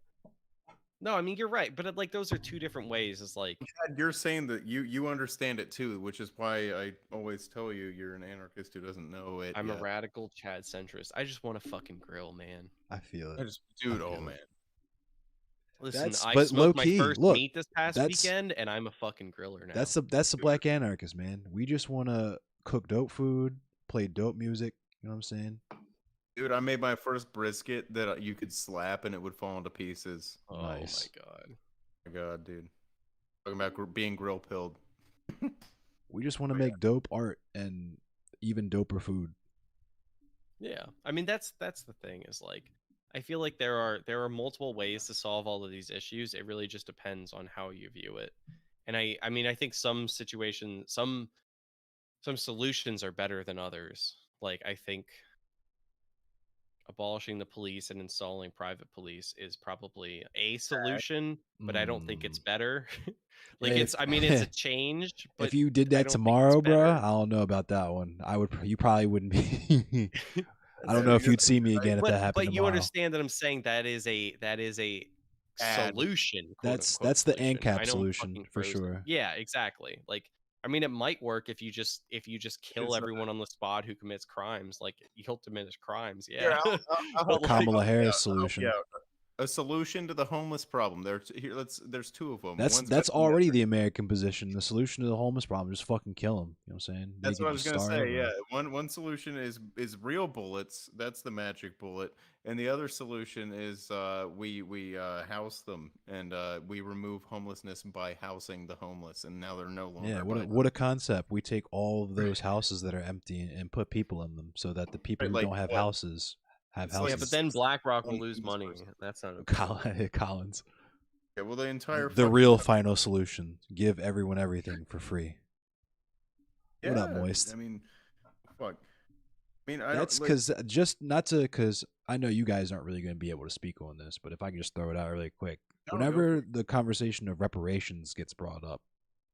No, I mean, you're right, but like those are two different ways. It's like, you're saying that you understand it too, which is why I always tell you you're an anarchist who doesn't know it. I'm a radical Chad centrist. I just want to fucking grill, man. I feel it. Man. Listen, I smoked my first meat this past weekend, and I'm a fucking griller now. That's the black anarchist, man. We just want to cook dope food, play dope music. You know what I'm saying? Dude, I made my first brisket that you could slap and it would fall into pieces. Oh nice. My god, dude. Talking about being grill pilled. We just want to make dope art and even doper food. Yeah. I mean, that's the thing is, like, I feel like there are multiple ways to solve all of these issues. It really just depends on how you view it. And I mean, I think some situations, some solutions are better than others. Like, I think abolishing the police and installing private police is probably a solution, but I don't think it's better. Like, it's a change, but if you did that tomorrow, bro, I don't know about that one. You probably wouldn't be I don't know if you'd see me again if that happened tomorrow. But you understand that I'm saying that is a solution. That's the ANCAP solution for sure. Yeah, exactly. Like, I mean, it might work if you just kill everyone on the spot who commits crimes. Like, you'll diminish crimes. Yeah. Kamala Harris solution. A solution to the homeless problem. There's two of them. That's already the American position. The solution to the homeless problem: just fucking kill them. You know what I'm saying? That's what I was gonna say. Yeah, one solution is real bullets. That's the magic bullet. And the other solution is we house them and we remove homelessness by housing the homeless, and now they're no longer. Yeah, what a concept! We take all of those houses that are empty and put people in them, so that the people who don't have houses. Yeah, but then BlackRock will lose money. That's not okay. Collins. Yeah, well, the real final solution: give everyone everything for free. Yeah, what up, Moist? I mean, fuck. That's because because I know you guys aren't really going to be able to speak on this, but if I can just throw it out really quick, whenever the conversation of reparations gets brought up,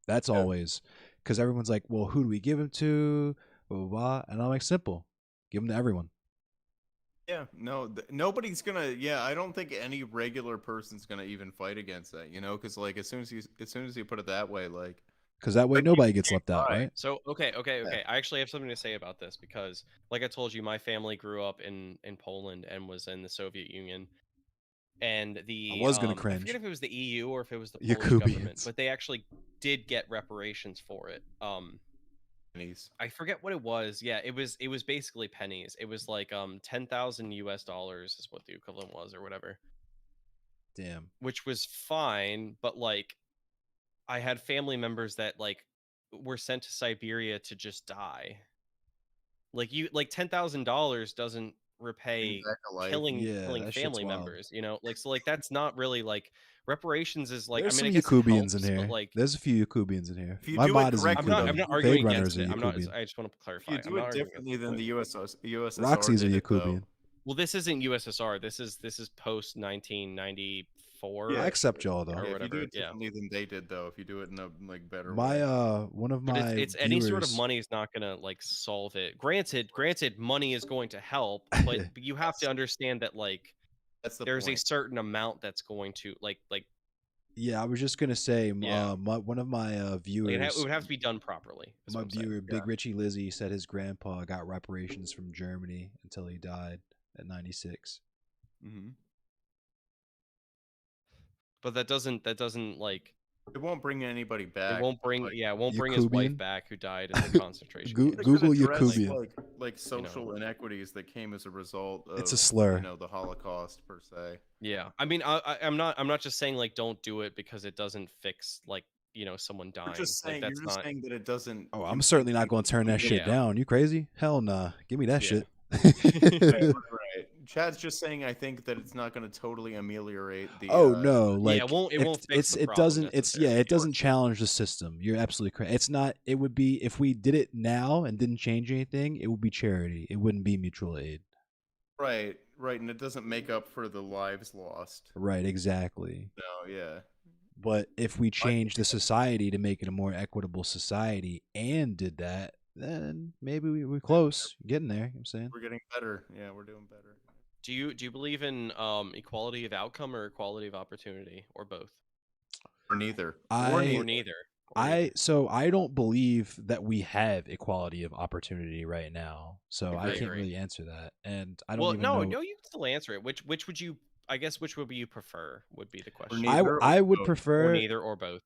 that's always because everyone's like, "Well, who do we give them to?" Blah blah blah, and I'm like, simple: give them to everyone. Yeah, no, nobody's gonna. Yeah, I don't think any regular person's gonna even fight against that. You know, because like as soon as you put it that way, like because that way But nobody you gets can't left out, buy. right? So okay. I actually have something to say about this because, like I told you, my family grew up in Poland and was in the Soviet Union, and I the was gonna I forget cringe. if it was the EU or if it was the Polish government, Yakubians. but they actually did get reparations for it. Pennies. I forget what it was. Yeah, it was basically pennies. It was like 10,000 US dollars is what the equivalent was or whatever, Damn. which was fine, but like I had family members that like were sent to Siberia to just die. Like $10,000 doesn't Bring repay back a life. Yeah, killing that shit's family wild. members, you know? Like so like that's not really like reparations is like, I There's mean, some I guess it Yakubians in helps, but here. like There's a few Yakubians in here. If you My do it mod is a correctly, though, I'm Yakubian. not if arguing Fade Runner against is a it. I'm not Yakubian. I just want to clarify. you I'm do not it arguing differently against than it. the USSR Roxy's a did it, though. Yakubian. Well, this isn't USSR. This is post 1994 I accept y'all though. or Yeah, if you do whatever. it Yeah. differently than they did, though, if you do it in a like better My way. one of But my it's viewers, any sort of money is not gonna like solve it. Granted, money is going to help, but you have to understand that like That's the there's a point. certain amount that's going to like yeah, I was just gonna say, Yeah. one of my it viewers, would have to be done properly. Is my what I'm saying. viewer, Big Richie Lizzie, said his grandpa got reparations from Germany until he died at 96. Mm-hmm. But that doesn't like It won't bring anybody back. it won't bring like, it won't bring his wife Yakubian? back who died in the concentration Goo- camp. they could Google address, Yakubian. like social inequities that came as a result of It's a slur. the Holocaust per se. Yeah, I mean, I'm not just saying like don't do it because it doesn't fix like someone dying. You're just saying, Like that's not. saying that it doesn't. Oh, I'm certainly not going to turn that shit Yeah. down. You crazy? Hell nah. Give me that Yeah. shit. Right. Chad's just saying, I think that it's not going to totally ameliorate the. Oh no, like yeah, it won't fix the it problem doesn't necessarily. it doesn't challenge the system. You're absolutely correct. It's not. It would be if we did it now and didn't change anything. It would be charity. It wouldn't be mutual aid. Right, and it doesn't make up for the lives lost. Right, exactly. No, yeah. But if we change the society to make it a more equitable society and did that, then maybe we're close, getting there. You know what I'm saying We're getting better. Yeah, we're doing better. Do you believe in equality of outcome or equality of opportunity or both? Or neither. Or neither. So I don't believe that we have equality of opportunity right now. So I can't really answer that, and I don't even know. No, you can still answer it. Which would you? I guess which would you prefer would be the question. I would prefer or neither or both.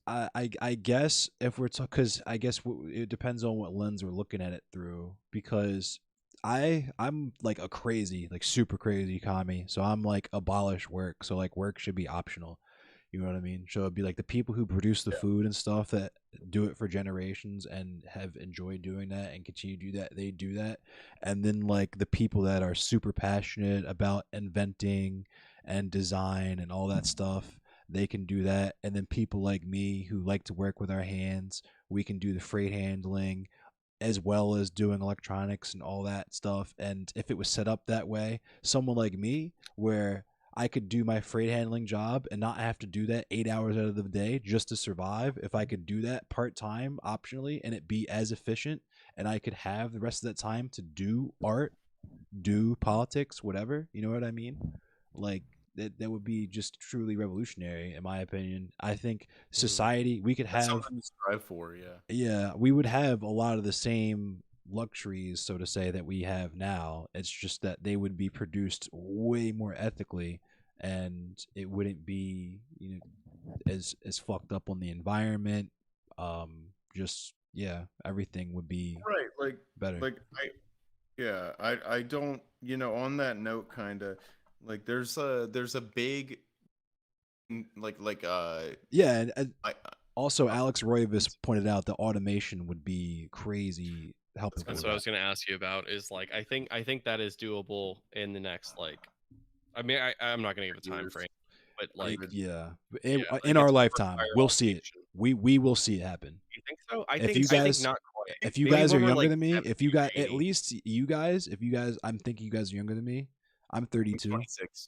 Yeah. I guess if we're talking, because I guess it depends on what lens we're looking at it through. Because I'm like a crazy, like super crazy commie. So I'm like abolish work. So like work should be optional. You know what I mean? So it'd be like the people who produce the food and stuff that do it for generations and have enjoyed doing that and continue to do that. They do that. And then like the people that are super passionate about inventing and design and all that stuff, they can do that. And then people like me who like to work with our hands, we can do the freight handling as well as doing electronics and all that stuff. And if it was set up that way, someone like me where I could do my freight handling job and not have to do that 8 hours out of the day just to survive. If I could do that part-time optionally and it be as efficient, and I could have the rest of that time to do art, do politics, whatever, you know what I mean? Like that would be just truly revolutionary in my opinion. I think society, we could have something to strive for. Yeah, we would have a lot of the same luxuries, so to say, that we have now. It's just that they would be produced way more ethically, and it wouldn't be as fucked up on the environment. Just everything would be like better. Like I don't, on that note, kind of like there's a big also Alex Royvis pointed out that automation would be crazy helpful. That's what I was going to ask you about. Is like I think that is doable in the next I mean I'm not going to give a time frame, but in our lifetime we'll see it. We will see it happen. You think so? I think not quite. If you guys are younger than me, if you guys at least if you guys, I'm thinking you guys are younger than me. I'm 32. 26.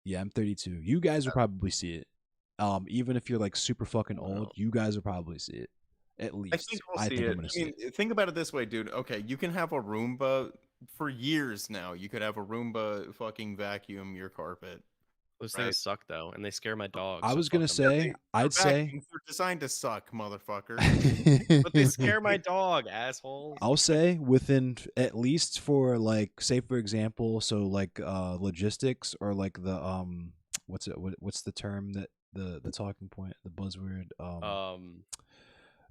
Yeah, I'm 32. You guys will probably see it. Even if you're like super fucking old, you guys will probably see it. At least I think we'll see it. I mean, think about it this way, dude. Okay, you can have a Roomba for years now. You could have a Roomba fucking vacuum your carpet. Those Right. things suck though, and they scare my dog. I So was fuck gonna 'em. say, I'd say, Vacuums are designed to suck, motherfucker. But they scare my dog, assholes. I'll say within at least for like, say for example, so like logistics or like the what's the term that the talking point, the buzzword,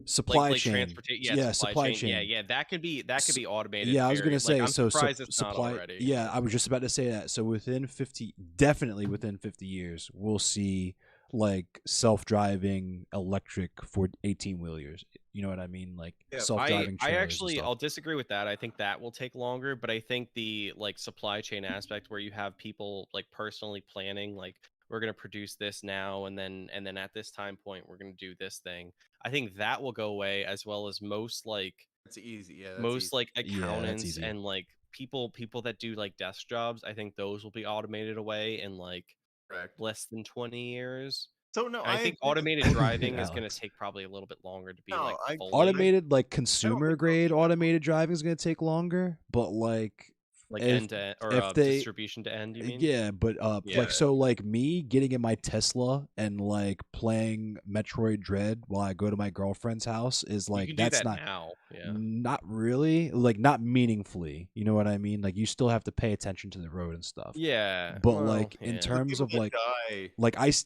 supply Like chain. transportation, yeah, Yeah, supply chain. Yeah, that could be automated. Yeah, I was Very gonna like say, I'm so surprised it's not supply. already. Yeah, I was just about to say that. So within 50, definitely within 50 years, we'll see like self-driving electric for 18-wheelers. You know what I mean? Like Yeah, self-driving I trailers and actually stuff. I'll disagree with that. I think that will take longer, but I think the like supply chain aspect where you have people like personally planning like we're going to produce this now and then at this time point we're going to do this thing. I think that will go away as well as most like it's easy. Yeah, that's most easy. like Yeah, that's accountants easy. and like people that do like desk jobs. I think those will be automated away in like Correct. less than 20 years. So no, And I I think agree with automated both. driving is going to Alex. take probably a little bit longer to be No, like I fully Automated like I don't consumer think they'll grade do that. automated driving is gonna take longer, but like like if end to end or if they distribution to end, you mean? yeah, but Yeah. like so like me getting in my Tesla and like playing Metroid Dread while I go to my girlfriend's house is You like can do that's that not now. Yeah. not really, like not meaningfully. You know what I mean? Like you still have to pay attention to the road and stuff. Yeah. But Well, like in yeah. The terms people of that die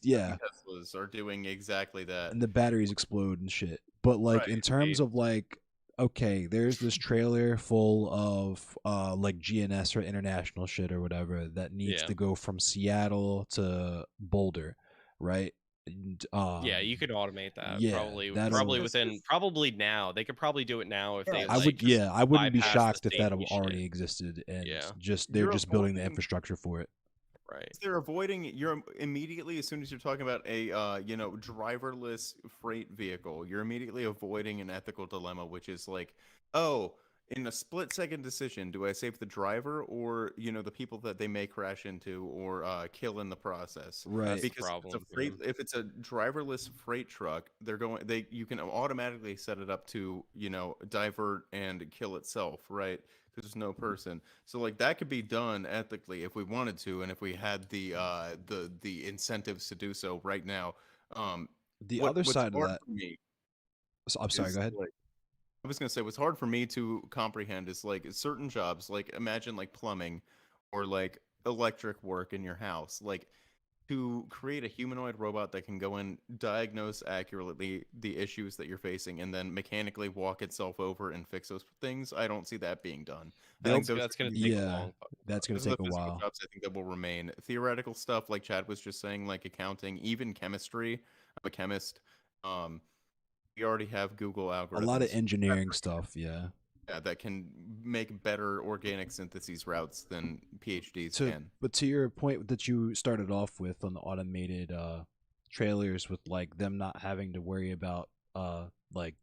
yeah, Teslas are doing exactly that. and the batteries explode and shit. But like Right. in terms of like, okay, there's this trailer full of like GNS or international shit or whatever that needs Yeah. to go from Seattle to Boulder, right? And, Yeah, you could automate that. yeah, Probably that'll probably now. They could probably do it now if they Yeah, I like would just I wouldn't be bypass the shocked if that safety already shit. existed and Yeah. just they're You're just building the avoiding infrastructure for it. Right. they're avoiding you're immediately as soon as you're talking about a driverless freight vehicle, you're immediately avoiding an ethical dilemma, which is like, oh, in a split second decision, do I save the driver or the people that they may crash into or kill in the process? Right. That's the Because problem. if it's a driverless freight truck, you can automatically set it up to divert and kill itself, right? Because there's no person. So like that could be done ethically if we wanted to, and if we had the incentives to do so right now. The other What's side of hard that, for me so, I'm sorry, is go ahead. like I was gonna say what's hard for me to comprehend is like certain jobs, like imagine like plumbing or like electric work in your house, like to create a humanoid robot that can go and diagnose accurately the issues that you're facing and then mechanically walk itself over and fix those things. I don't see that being done. I think That's going to take a long that's gonna those are the take a physical while. jobs I think that will remain. Theoretical stuff like Chad was just saying, like accounting, even chemistry. I'm a chemist. Um, we already have Google algorithms. A lot of engineering stuff, yeah. Yeah, that can make better organic synthesis routes than PhDs can. But to your point that you started off with on the automated trailers with like them not having to worry about like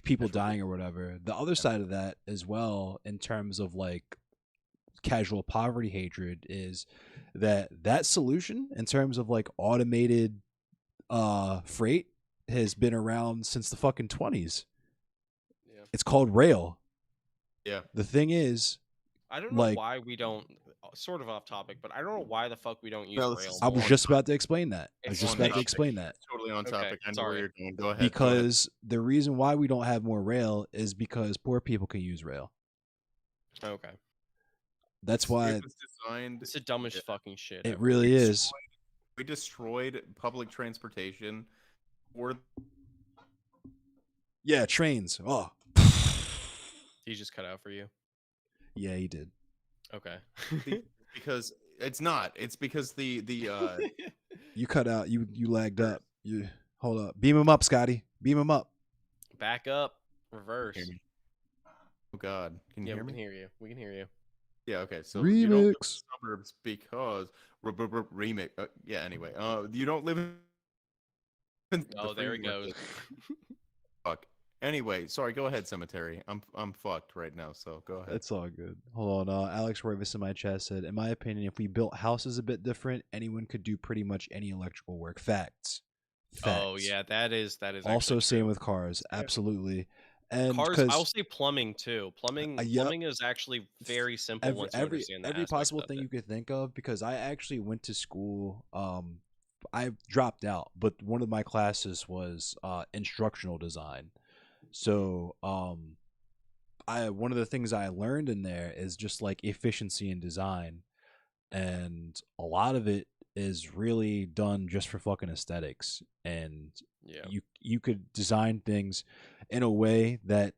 people dying or whatever. The other side of that as well in terms of like casual poverty hatred is that solution in terms of like automated freight has been around since the fucking 20s. Yeah. It's called rail. Yeah. The thing is, I don't know why we don't. Sort of off topic, but I don't know why the fuck we don't use rail. I was just about to explain that. Totally on topic. I know where you're going. Go ahead. Because the reason why we don't have more rail is because poor people can use rail. Okay. That's why it was designed. It's the dumbest fucking shit. It really is. We destroyed public transportation for. Yeah, trains. Oh. He just cut out for you. Yeah, he did. Okay. Because it's not. It's because the You cut out. You lagged up. You hold up. Beam him up, Scotty. Beam him up. Back up. Reverse. Oh God. Can you hear me? We can hear you. We can hear you. Yeah. Okay. So remix. You don't live in suburbs because remix. Yeah. Anyway. You don't live in. Oh, there it goes. Fuck. Anyway, sorry. Go ahead, Cemetery. I'm fucked right now. So go ahead. It's all good. Hold on. Alex Roivas in my chat said, in my opinion, if we built houses a bit different, anyone could do pretty much any electrical work. Facts. Oh yeah, that is also same with cars. Absolutely. And Cars, I'll because say plumbing too. yep, Plumbing is actually very simple once you understand the every aspects possible of thing it. you could think of, because I actually went to school. I dropped out, but one of my classes was instructional design. So I one of the things I learned in there is just like efficiency in design, and a lot of it is really done just for fucking aesthetics. And Yeah. you could design things in a way that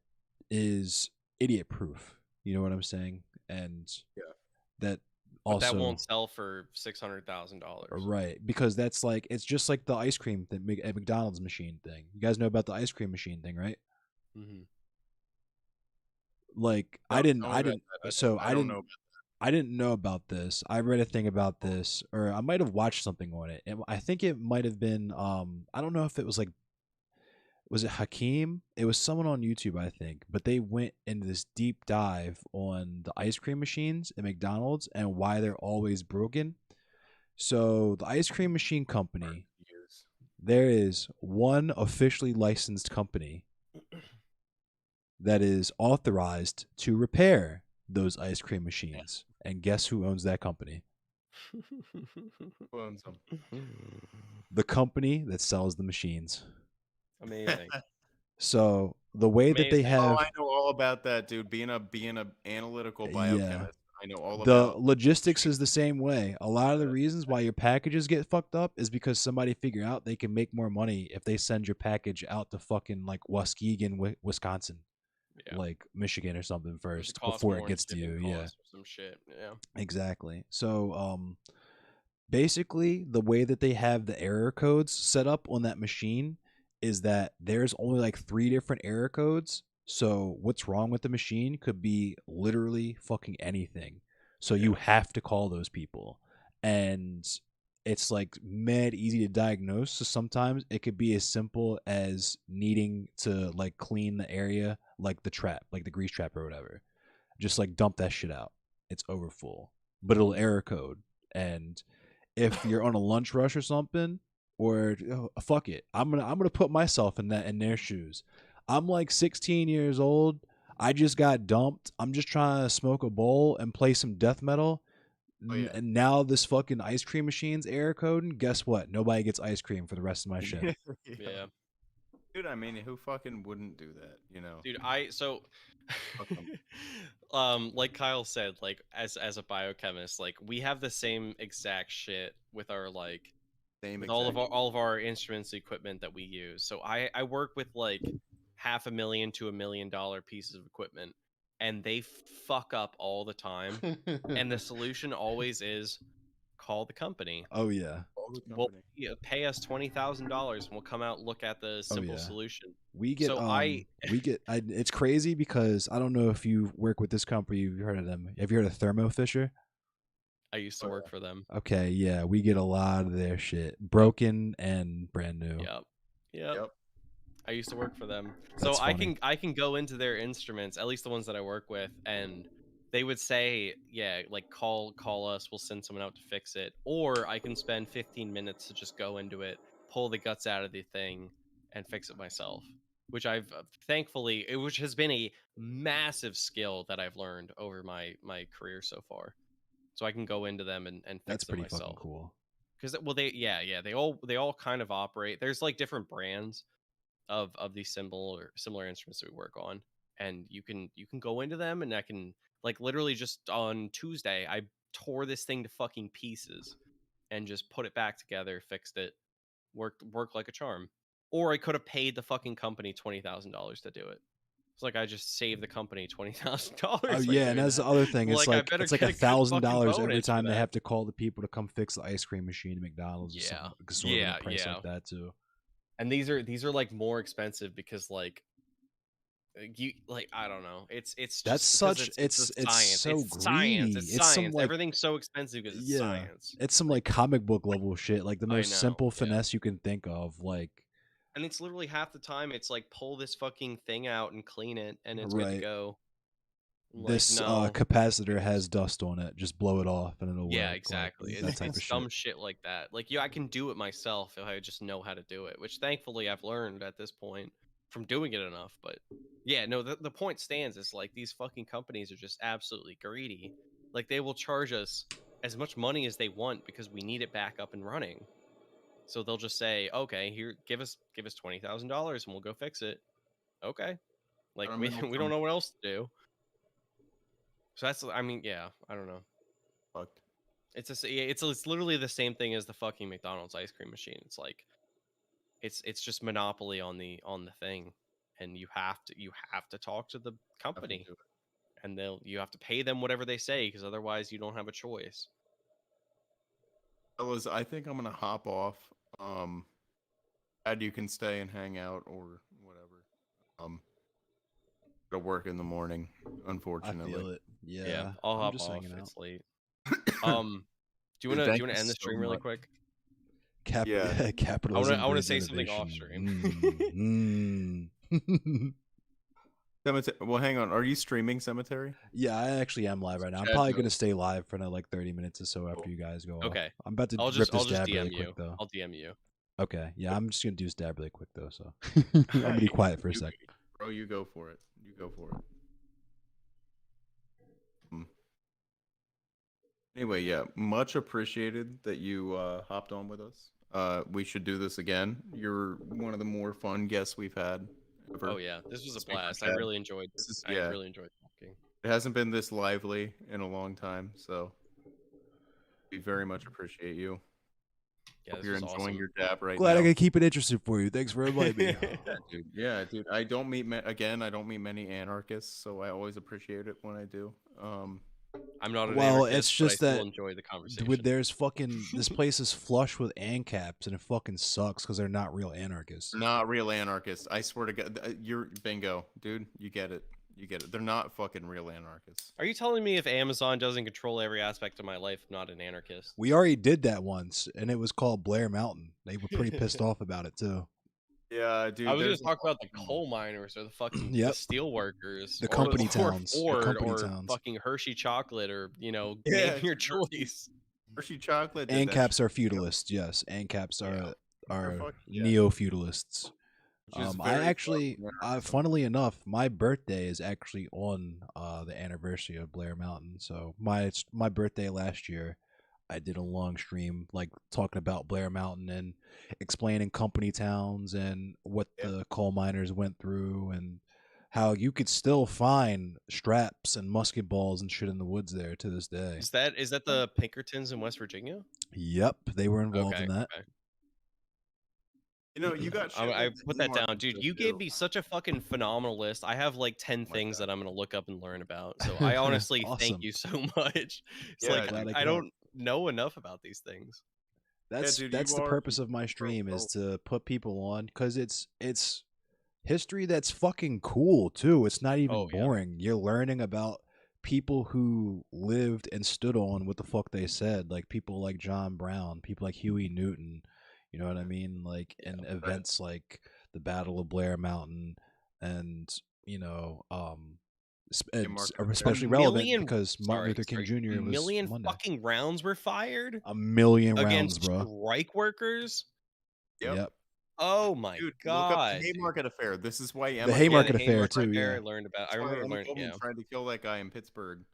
is idiot proof. You know what I'm saying? And Yeah. that But that also won't sell for $600,000. right, because that's like it's just like the ice cream thing at McDonald's machine thing. You guys know about the ice cream machine thing, right? Mm-hmm. Like Tell me about that. I didn't know about this. I read a thing about this, or I might have watched something on it. I think it might have been I don't know if it was like, was it Hakeem? It was someone on YouTube, I think. But they went into this deep dive on the ice cream machines at McDonald's and why they're always broken. So the ice cream machine company, Years. there is one officially licensed company that is authorized to repair those ice cream machines. And guess who owns that company? Who owns them? The company that sells the machines. Amazing. So the way that they Amazing. Oh, have, I know all about that, dude. Being a analytical yeah, biochemist, I know all the about. logistics is the same way. A lot of the Yeah. reasons why your packages get fucked up is because somebody figure out they can make more money if they send your package out to fucking like Muskegon, Wisconsin, Yeah. like Michigan or something Because it first costs before it more in gets to shipping you. Yeah, costs or some shit. Yeah. exactly. So basically the way that they have the error codes set up on that machine is that there's only like 3 different error codes. So what's wrong with the machine could be literally fucking anything. So you Yeah. have to call those people. And it's like mad easy to diagnose. So sometimes it could be as simple as needing to like clean the area, like the trap, like the grease trap or whatever. Just like dump that shit out. It's over full. But it'll error code. And if you're on a lunch rush or something, or fuck it, I'm gonna put myself in their shoes. I'm like 16 years old. I just got dumped. I'm just trying to smoke a bowl and play some death metal. Oh yeah. And now this fucking ice cream machine's error coding. Guess what? Nobody gets ice cream for the rest of my shift. Yeah. Dude, I mean, who fucking wouldn't do that? You know. Dude, Fuck 'em. like Kyle said, like as a biochemist, like we have the same exact shit with our like Same with exact. all of our instruments and equipment that we use. So I work with like $500,000 to $1 million pieces of equipment, and they fuck up all the time. And the solution always is call the company. Oh yeah. All the Well, company. pay us $20,000 and we'll come out and look at the Oh simple yeah. solution. We get So it's crazy because I don't know if you work with this company, you've heard of them. Have you heard of Thermo Fisher? I used to work for them. Okay, yeah, we get a lot of their shit broken and brand new. Yep. Yep. I used to work for them. That's So funny. I can go into their instruments, at least the ones that I work with, and they would say, yeah, like call us, we'll send someone out to fix it. Or I can spend 15 minutes to just go into it, pull the guts out of the thing and fix it myself. Which I've thankfully which has been a massive skill that I've learned over my career so far. So I can go into them and That's fix them pretty fucking myself. cool. Because well they all kind of operate. There's like different brands of these similar instruments that we work on, and you can go into them, and I can like literally just on Tuesday I tore this thing to fucking pieces and just put it back together, fixed it, worked like a charm. Or I could have paid the fucking company $20,000 to do it. It's like I just saved the company Oh $20,000 by yeah, and doing that's the that. other thing. Like I better It's like get a good fucking $1,000 every bonus for time they that. have to call the people to come fix the ice cream machine at McDonald's or Yeah, something, sort of a price like that too. And these are like more expensive because like you like I don't know. It's That's just because such it's a it's science. so It's science. greedy. It's It's some science. like, Everything's so expensive because it's yeah, science. it's some like comic book level shit, like the I most know. simple Yeah. finesse you can think of. Like, And it's literally half the time it's like pull this fucking thing out and clean it and it's good to right, go. Like this no. capacitor has dust on it. Just blow it off and it'll Yeah, work. exactly. Like that type of It's shit. dumb shit like that. Like yeah, I can do it myself if I just know how to do it, which thankfully I've learned at this point. doing it enough. But yeah, no, the point stands is like these fucking companies are just absolutely greedy. Like they will charge us as much money as they want because we need it back up and running. So they'll just say, okay, here, give us $20,000 and we'll go fix it. Okay. Like we don't know what else to do. So that's, I mean, yeah, I don't know. Fucked. It's literally the same thing as the fucking McDonald's ice cream machine. It's like it's just monopoly on the thing, and you have to talk to the company, and you have to pay them whatever they say because otherwise you don't have a choice. Fellas, I think I'm gonna hop off. Ed, you can stay and hang out or whatever. Gotta work in the morning, unfortunately. I feel it. Yeah, I'll I'm hop just off. hanging out. It's late. Do you want to end the stream really quick? Yeah. Capitalism. I want to say something off stream. Cemetery. Well, hang on. Are you streaming Cemetery? Yeah, I actually am live right now. I'm probably gonna stay live for like 30 minutes or so after you guys go off. Okay. I'm about to I'll rip just this dab DM really you. quick though. I'll DM you. Okay. Yeah, I'm just gonna do this dab really quick though. So I'm gonna be quiet for a sec. Bro, you go for it. You go for it. Anyway, yeah, much appreciated that you hopped on with us. We should do this again. You're one of the more fun guests we've had ever. Oh yeah, this was a blast. I really enjoyed this. I really enjoyed talking. It hasn't been this lively in a long time, so we very much appreciate you. Yeah, you're enjoying your dab right Glad now. I can keep it interesting for you. Thanks for inviting me. Yeah, dude. I don't meet many anarchists, so I always appreciate it when I do. I'm not an well, anarchist, it's just but I that still enjoy the conversation. There's fucking this place is flush with ANCAPs, and it fucking sucks because they're not real anarchists. Not real anarchists. I swear to God, you're bingo, dude. You get it. You get it. They're not fucking real anarchists. Are you telling me if Amazon doesn't control every aspect of my life, I'm not an anarchist? We already did that once, and it was called Blair Mountain. They were pretty pissed off about it too. Yeah, dude. I was going to talk about the coal miners or the fucking the steel workers, the company towns, Ford, the company or towns. Fucking Hershey chocolate, or name your choice. Hershey chocolate. ANCAPs are feudalists. Yes, ANCAPs are neo-feudalists. I actually, funnily enough, my birthday is actually on the anniversary of Blair Mountain. So my birthday last year, I did a long stream like talking about Blair Mountain and explaining company towns and what the coal miners went through and how you could still find straps and musket balls and shit in the woods there to this day. Is that the Pinkertons in West Virginia? Yep, they were involved in that. Okay. You know, you got. I put that down, dude. You gave me such a fucking phenomenal list. I have like 10 things that I'm gonna look up and learn about. So I honestly thank you so much. It's like I don't know enough about these things. That's the purpose of my stream is to put people on because it's history that's fucking cool too. It's not even boring. You're learning about people who lived and stood on what the fuck they said, like people like John Brown, people like Huey Newton. You know what I mean? Like in events like the Battle of Blair Mountain, and especially relevant because Martin Luther King Jr. was a million fucking rounds were fired. A million rounds, against bro. Strike workers. Yep. Oh my god! Look up the Haymarket Affair. This is why the Haymarket Affair too. I learned about. I remember learning. Yeah. Tried to kill that guy in Pittsburgh.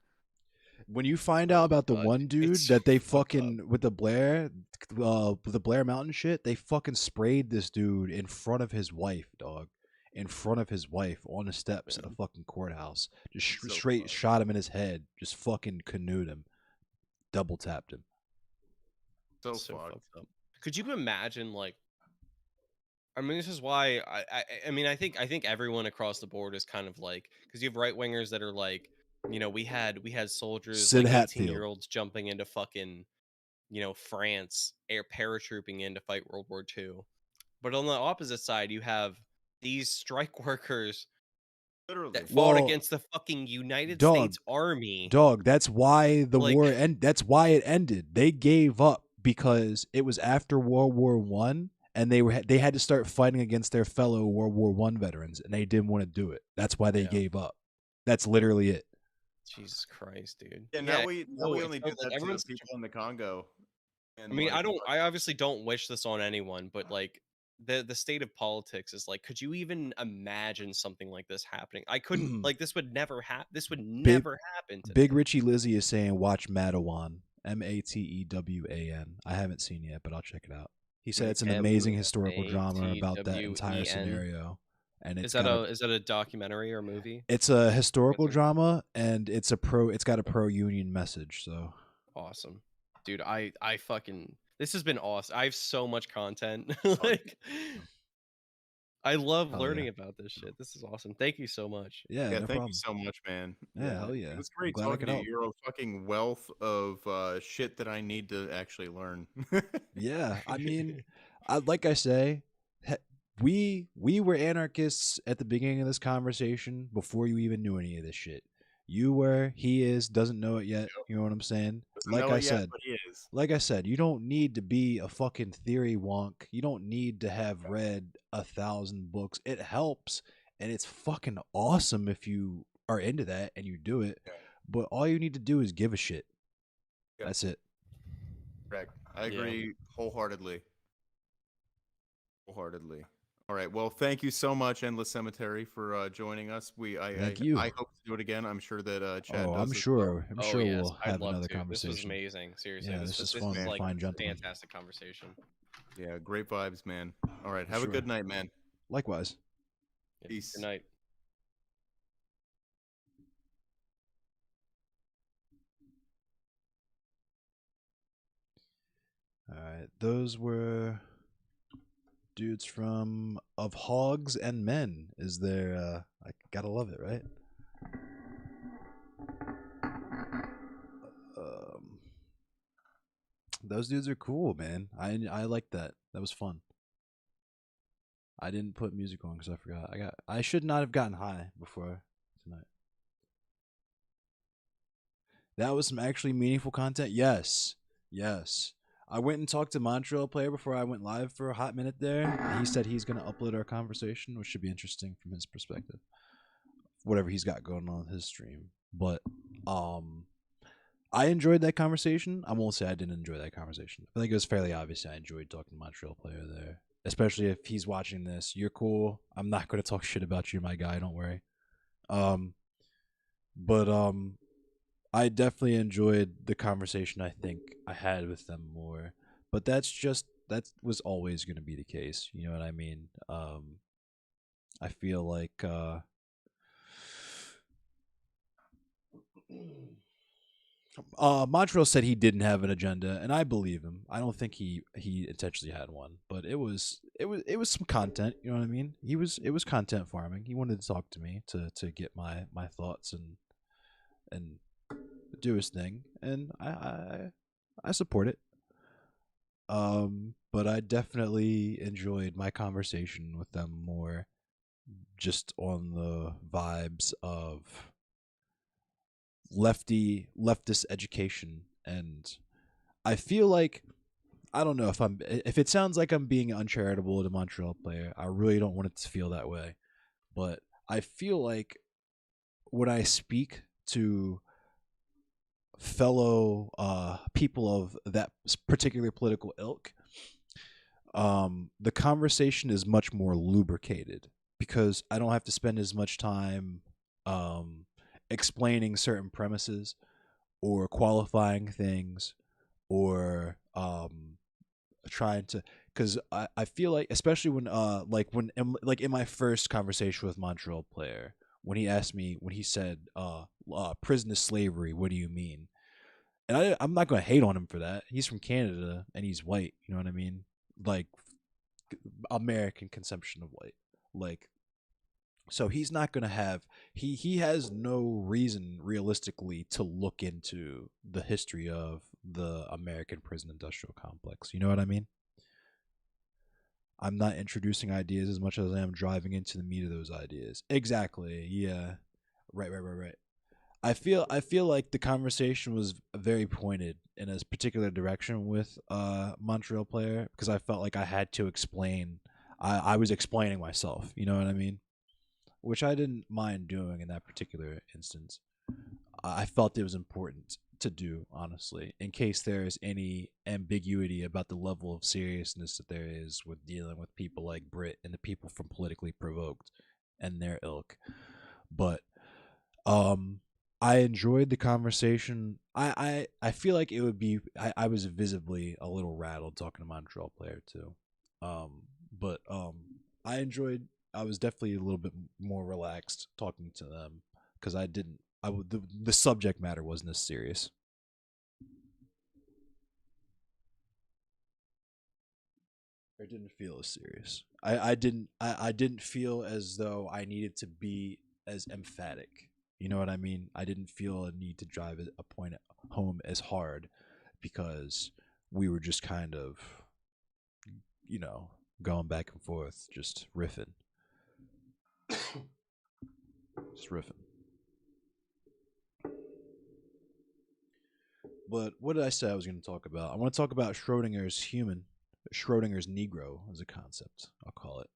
When you find out about the one dude that they fucking with the Blair Mountain shit, they fucking sprayed this dude in front of his wife, dog. In front of his wife on the steps at a fucking courthouse. Just straight shot him in his head. Just fucking canoed him. Double tapped him. So fucked up. Could you imagine, like, I mean, this is why I think everyone across the board is kind of like, because you have right wingers that are like, we had soldiers, like 18-year-olds jumping into fucking, France, paratrooping in to fight World War II. But on the opposite side, you have these strike workers that fought against the fucking United States Army. Dog, that's why the war that's why it ended. They gave up because it was after World War I, and they had to start fighting against their fellow World War I veterans, and they didn't want to do it. That's why they gave up. That's literally it. Jesus Christ, dude. Yeah, now we only do that to people in the Congo. I mean, I obviously don't wish this on anyone, but like, the state of politics is like, could you even imagine something like this happening? I couldn't. Like, this would never happen. This would Big never happen today. Big Richie Lizzie is saying watch Matewan. Matewan. I haven't seen it yet, but I'll check it out. He said it's an amazing historical drama about that entire scenario. And it's is that a documentary or movie? It's a historical drama, and it's got a pro union message. So awesome, dude! I fucking, this has been awesome. I have so much content. Like, I love learning about this shit. This is awesome. Thank you so much. Yeah, no thank problem. you so much, man. Yeah, hell yeah. It was great talking to you. You're a fucking wealth of shit that I need to actually learn. Yeah, I mean, like I say, we were anarchists at the beginning of this conversation before you even knew any of this shit. You were, he is, doesn't know it yet. You know what I'm saying? Like I said, you don't need to be a fucking theory wonk. You don't need to have read 1,000 books. It helps, and it's fucking awesome if you are into that and you do it. But all you need to do is give a shit. That's it. Correct. I agree wholeheartedly. All right. Well, thank you so much, Endless Cemetery, for joining us. Thank you. I hope to do it again. I'm sure that Chad does. I'm sure. I'm sure we'll have another conversation. This was amazing. Seriously. Yeah, this is fun. Like fine gentleman. Fantastic conversation. Yeah, great vibes, man. All right. Have a good night, man. Likewise. Peace. Good night. All right. Those were dudes from OfHogsAndMen. Is there I gotta love it, right? Those dudes are cool, man. I like that. That was fun. I didn't put music on because I forgot. I should not have gotten high before tonight. That was some actually meaningful content. Yes. I went and talked to Montreal Player before I went live for a hot minute there. He said he's going to upload our conversation, which should be interesting from his perspective. Whatever he's got going on his stream. But I enjoyed that conversation. I won't say I didn't enjoy that conversation. I think it was fairly obvious I enjoyed talking to Montreal Player there. Especially if he's watching this. You're cool. I'm not going to talk shit about you, my guy. Don't worry. But I definitely enjoyed the conversation I think I had with them more. But that was always going to be the case. You know what I mean? I feel like Montreal said he didn't have an agenda, and I believe him. I don't think he intentionally had one, but it was some content. You know what I mean? It was content farming. He wanted to talk to me to get my thoughts and do his thing, and I support it. But I definitely enjoyed my conversation with them more, just on the vibes of leftist education. And I feel like, I don't know if it sounds like I'm being uncharitable to Montreal Player. I really don't want it to feel that way, but I feel like when I speak to fellow people of that particular political ilk, the conversation is much more lubricated because I don't have to spend as much time explaining certain premises or qualifying things or trying to, because I feel like, especially when in my first conversation with Montreal Player, when he said prison is slavery, what do you mean? And I'm not going to hate on him for that. He's from Canada and he's white, you know what I mean? Like, American consumption of white, like, so he's not going to have, he has no reason realistically to look into the history of the American prison industrial complex. You know what I mean? I'm not introducing ideas as much as I am driving into the meat of those ideas. Exactly. Yeah. Right. I feel like the conversation was very pointed in a particular direction with Montreal Player, because I felt like I had to explain. I was explaining myself. You know what I mean? Which I didn't mind doing in that particular instance. I felt it was important to do, honestly, in case there's any ambiguity about the level of seriousness that there is with dealing with people like Brit and the people from Politically Provoked and their ilk. But I enjoyed the conversation. I feel like it would be I was visibly a little rattled talking to Montreal Player too. But I was definitely a little bit more relaxed talking to them because the subject matter wasn't as serious. It didn't feel as serious. I didn't feel as though I needed to be as emphatic. You know what I mean? I didn't feel a need to drive a point home as hard because we were just kind of, going back and forth, just riffing. Just riffing. But what did I say I was going to talk about? I want to talk about Schrodinger's Negro as a concept, I'll call it.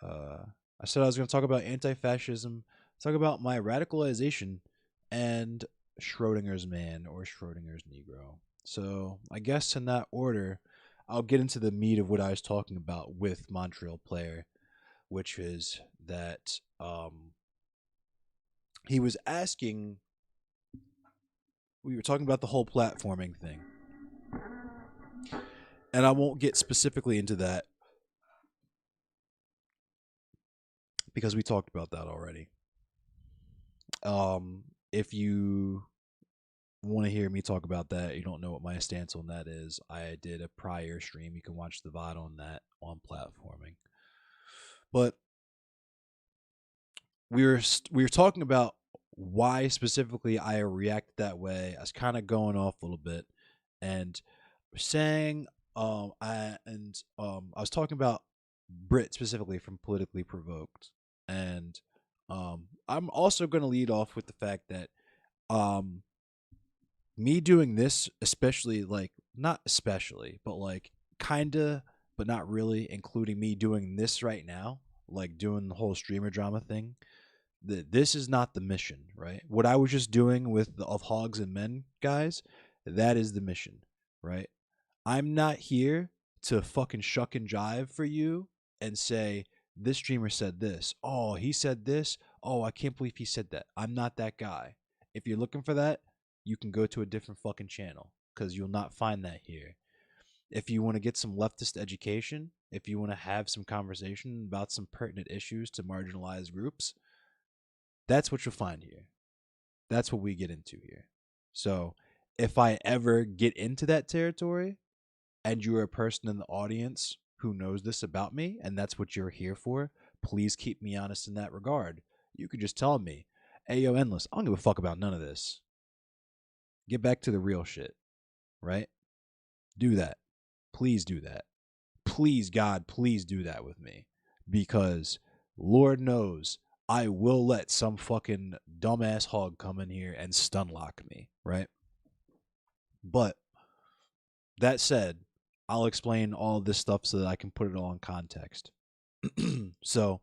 I said I was going to talk about anti-fascism, talk about my radicalization, and Schrodinger's man or Schrodinger's Negro. So I guess in that order, I'll get into the meat of what I was talking about with Montreal Player, which is that he was asking, we were talking about the whole platforming thing. And I won't get specifically into that because we talked about that already. If you want to hear me talk about that, you don't know what my stance on that is, I did a prior stream. You can watch the VOD on that on platforming. But we were talking about why specifically I reacted that way. I was kind of going off a little bit and saying I was talking about Brit specifically from Politically Provoked, and I'm also going to lead off with the fact that me doing this, especially like not especially, but like kinda, but not really, including me doing this right now, like doing the whole streamer drama thing. This is not the mission, right? What I was just doing with the OfHogsAndMen guys, that is the mission, right? I'm not here to fucking shuck and jive for you and say, this streamer said this. Oh, he said this. Oh, I can't believe he said that. I'm not that guy. If you're looking for that, you can go to a different fucking channel because you'll not find that here. If you want to get some leftist education, if you want to have some conversation about some pertinent issues to marginalized groups, that's what you'll find here. That's what we get into here. So if I ever get into that territory and you're a person in the audience who knows this about me and that's what you're here for, please keep me honest in that regard. You could just tell me, hey, yo, Endless, I don't give a fuck about none of this. Get back to the real shit, right? Do that. Please do that. Please, God, please do that with me. Because Lord knows I will let some fucking dumbass hog come in here and stun lock me, right? But that said, I'll explain all of this stuff so that I can put it all in context. So,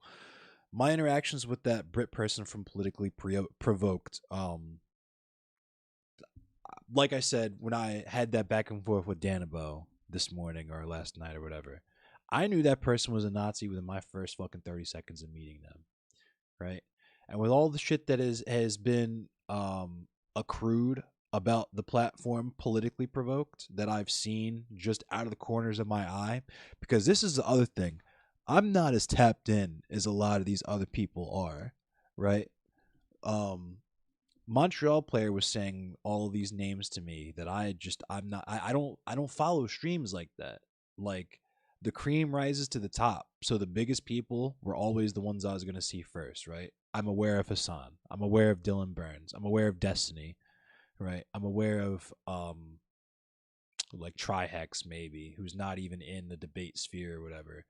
my interactions with that Brit person from Politically Provoked, like I said, when I had that back and forth with Danabo this morning or last night or whatever, I knew that person was a Nazi within my first fucking 30 seconds of meeting them, right? And with all the shit that has been accrued about the platform Politically Provoked that I've seen just out of the corners of my eye, because this is the other thing, I'm not as tapped in as a lot of these other people are, right? Montreal Player was saying all of these names to me that I don't follow streams like that. Like the cream rises to the top. So the biggest people were always the ones I was going to see first, right? I'm aware of Hassan. I'm aware of Dylan Burns. I'm aware of Destiny, right? I'm aware of like Trihex maybe, who's not even in the debate sphere or whatever.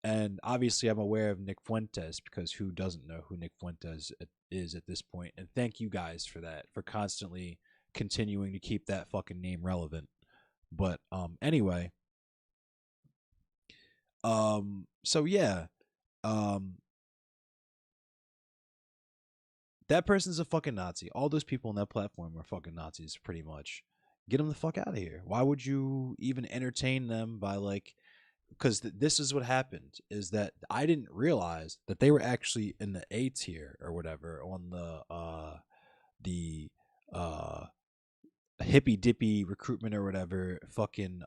And obviously, I'm aware of Nick Fuentes because who doesn't know who Nick Fuentes is at this point? And thank you guys for that, for constantly continuing to keep that fucking name relevant. But anyway, so yeah, that person's a fucking Nazi. All those people on that platform are fucking Nazis, pretty much. Get them the fuck out of here. Why would you even entertain them by like? Because this is what happened: is that I didn't realize that they were actually in the A tier or whatever on the hippy dippy recruitment or whatever fucking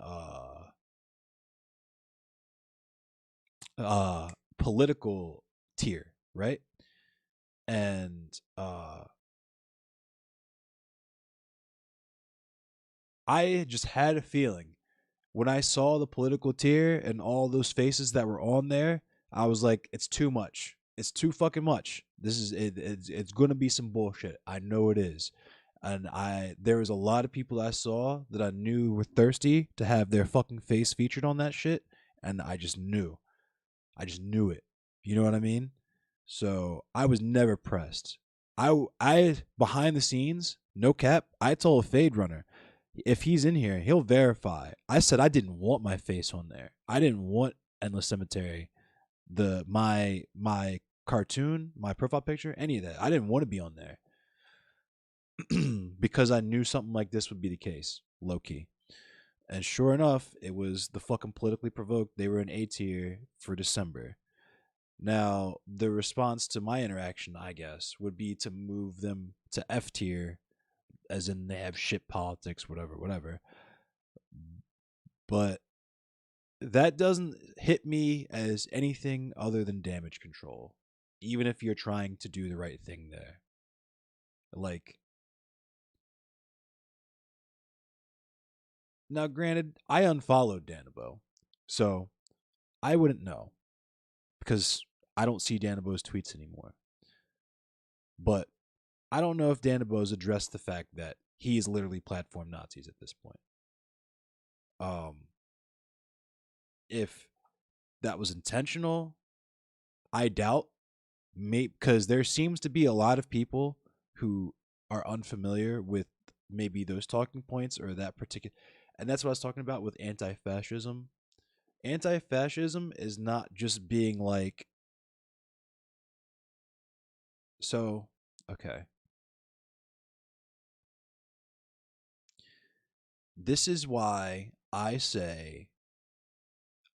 political tier, right? And I just had a feeling when I saw the political tier and all those faces that were on there, I was like, it's too much. It's too fucking much. This is it's going to be some bullshit. I know it is. And there was a lot of people I saw that I knew were thirsty to have their fucking face featured on that shit, and I just knew. I just knew it. You know what I mean? So I was never pressed. I behind the scenes, no cap, I told Fade Runner, if he's in here, he'll verify. I said I didn't want my face on there. I didn't want Endless Cemetery, my cartoon, my profile picture, any of that. I didn't want to be on there because I knew something like this would be the case, low key. And sure enough, it was the fucking politically provoked. They were in A tier for December. Now, the response to my interaction, I guess, would be to move them to F tier, as in they have shit politics, whatever. But that doesn't hit me as anything other than damage control, even if you're trying to do the right thing there. Like, now granted, I unfollowed Danabo, so I wouldn't know because I don't see Danabo's tweets anymore. But I don't know if Danabo's addressed the fact that he is literally platform Nazis at this point. If that was intentional, I doubt. Because there seems to be a lot of people who are unfamiliar with maybe those talking points or that particular, and that's what I was talking about with anti-fascism. Anti-fascism is not just being like, so okay, this is why I say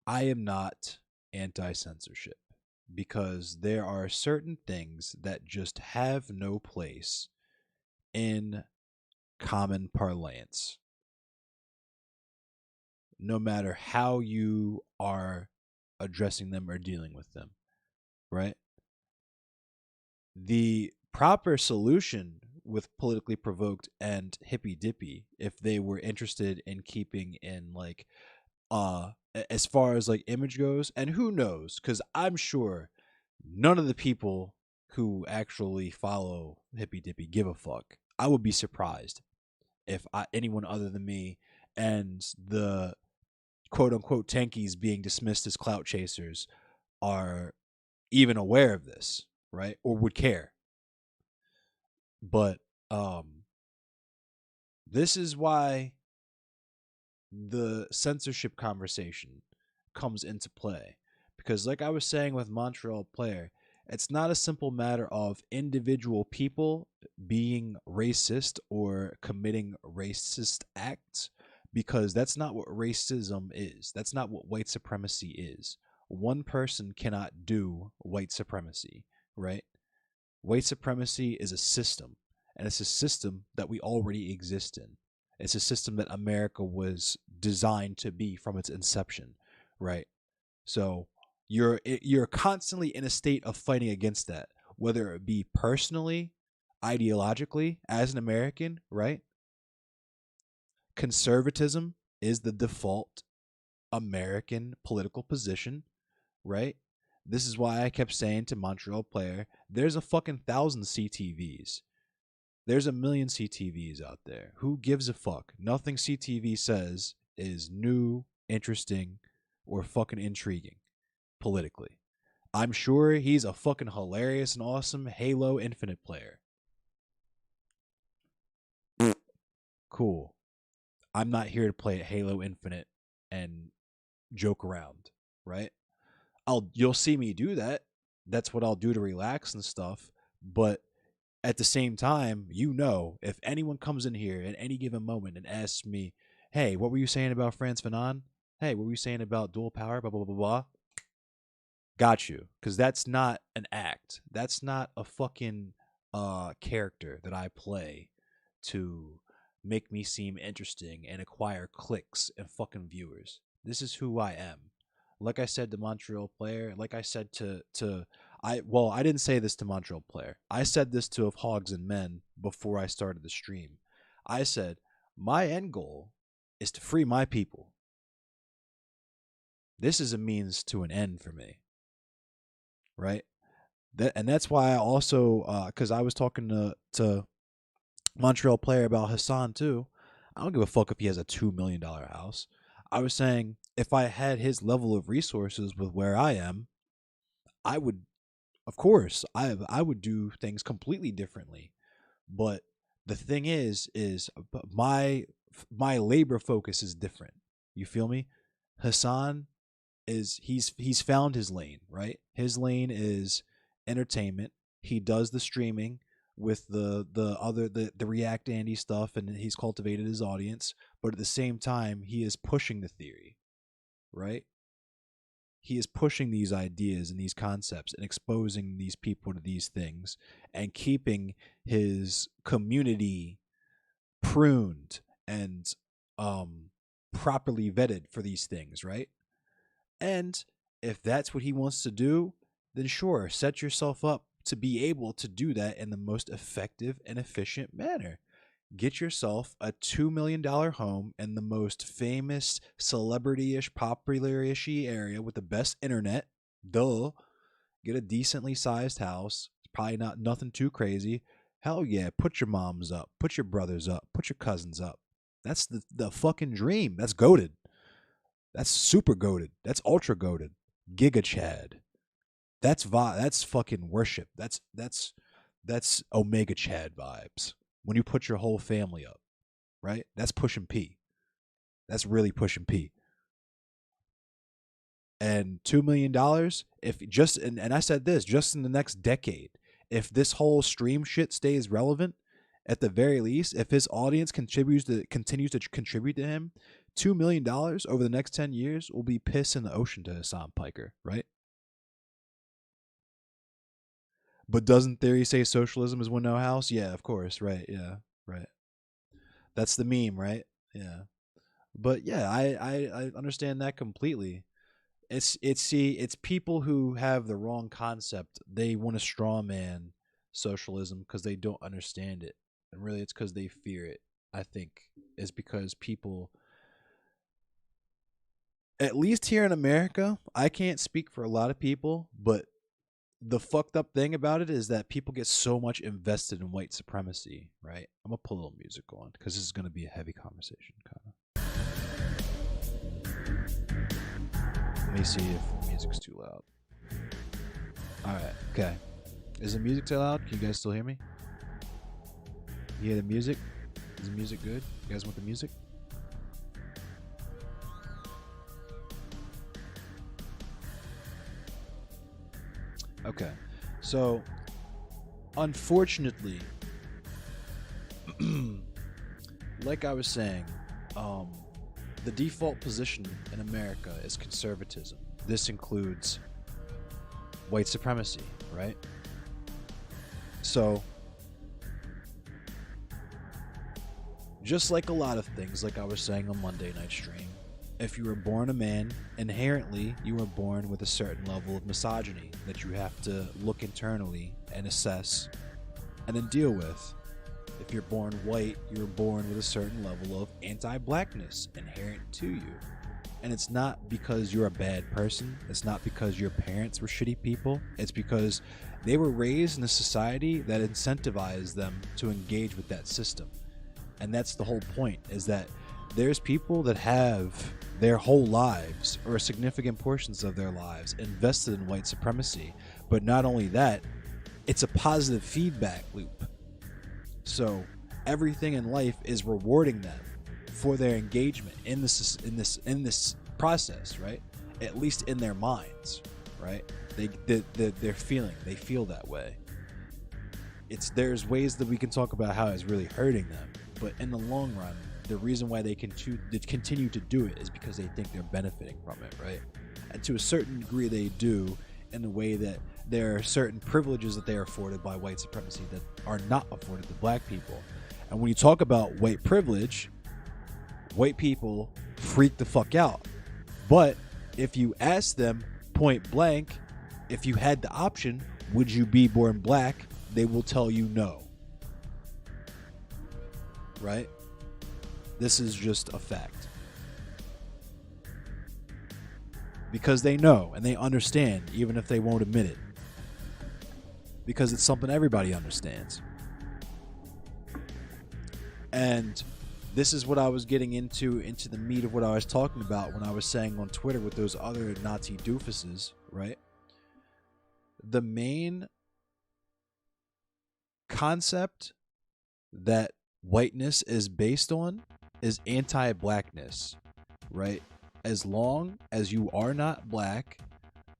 I am not anti-censorship, because there are certain things that just have no place in common parlance, no matter how you are addressing them or dealing with them, right? The proper solution with politically provoked and hippy dippy, if they were interested in keeping in like as far as like image goes, and who knows, because I'm sure none of the people who actually follow hippy dippy give a fuck. I would be surprised if anyone other than me and the quote unquote tankies being dismissed as clout chasers are even aware of this, right? Or would care. But this is why the censorship conversation comes into play, because like I was saying with Montreal Player, it's not a simple matter of individual people being racist or committing racist acts, because that's not what racism is. That's not what white supremacy is. One person cannot do white supremacy, right? White supremacy is a system, and it's a system that we already exist in. It's a system that America was designed to be from its inception, right? So you're constantly in a state of fighting against that, whether it be personally, ideologically, as an American, right? Conservatism is the default American political position, right? This is why I kept saying to Montreal Player, there's a fucking 1,000 CTVs. There's a million CTVs out there. Who gives a fuck? Nothing CTV says is new, interesting, or fucking intriguing politically. I'm sure he's a fucking hilarious and awesome Halo Infinite player. Cool. I'm not here to play Halo Infinite and joke around, right? You'll see me do that. That's what I'll do to relax and stuff. But At the same time, if anyone comes in here at any given moment and asks me, hey, what were you saying about Frantz Fanon? Hey, what were you saying about dual power? Blah, blah, blah, blah. Got you. Because that's not an act. That's not a fucking character that I play to make me seem interesting and acquire clicks and fucking viewers. This is who I am. Like I said to Montreal Player, like I said I didn't say this to Montreal Player. I said this to OfHogsAndMen before I started the stream. I said, my end goal is to free my people. This is a means to an end for me. Right? That's why I also, because I was talking to Montreal Player about Hassan too. I don't give a fuck if he has a $2 million house. I was saying, if I had his level of resources with where I am, I would, of course, I would do things completely differently. But the thing is my labor focus is different. You feel me? Hassan he's found his lane, right? His lane is entertainment. He does the streaming with the React Andy stuff, and he's cultivated his audience, but at the same time he is pushing the theory, right? He is pushing these ideas and these concepts and exposing these people to these things and keeping his community pruned and properly vetted for these things, right? And if that's what he wants to do, then sure, set yourself up to be able to do that in the most effective and efficient manner. Get yourself a $2 million home in the most famous, celebrity-ish, popular-ish area with the best internet. Duh. Get a decently sized house. It's probably nothing too crazy. Hell yeah, put your moms up. Put your brothers up. Put your cousins up. That's the fucking dream. That's goated. That's super goated. That's ultra goated. Giga Chad. That's fucking worship. That's Omega Chad vibes. When you put your whole family up, right? That's pushing P. That's really pushing P. And $2 million, if just and I said this, just in the next decade, if this whole stream shit stays relevant, at the very least, if his audience continues to contribute to him, $2 million over the next 10 years will be piss in the ocean to Hassan Piker, right? But doesn't theory say socialism is when no house? Yeah, of course, right, yeah, right. That's the meme, right? Yeah. But yeah, I understand that completely. It's people who have the wrong concept. They want to straw man socialism because they don't understand it. And really it's because they fear it, I think, is because people, at least here in America, I can't speak for a lot of people, but the fucked up thing about it is that people get so much invested in white supremacy, right? I'm gonna put a little music on because this is gonna be a heavy conversation, kind of. Let me see if the music's too loud. All right, okay. Is the music too loud? Can you guys still hear me? You hear the music? Is the music good? You guys want the music? Okay, so unfortunately, like I was saying, the default position in America is conservatism. This includes white supremacy, right? So, just like a lot of things, like I was saying on Monday night stream, if you were born a man, inherently you were born with a certain level of misogyny that you have to look internally and assess and then deal with. If you're born white, you're born with a certain level of anti-blackness inherent to you. And it's not because you're a bad person. It's not because your parents were shitty people. It's because they were raised in a society that incentivized them to engage with that system. And that's the whole point, is that there's people that have their whole lives, or significant portions of their lives, invested in white supremacy. But not only that, it's a positive feedback loop. So everything in life is rewarding them for their engagement in this process, right? At least in their minds, right? They feel that way. there's ways that we can talk about how it's really hurting them, but in the long run, the reason why they continue to do it is because they think they're benefiting from it, right? And to a certain degree they do, in the way that there are certain privileges that they are afforded by white supremacy that are not afforded to black people. And when you talk about white privilege, white people freak the fuck out. But if you ask them point blank, if you had the option, would you be born black? They will tell you no. Right? This is just a fact. Because they know and they understand, even if they won't admit it. Because it's something everybody understands. And this is what I was getting into the meat of what I was talking about when I was saying on Twitter with those other Nazi doofuses, right? The main concept that whiteness is based on is anti-blackness, right? As long as you are not black,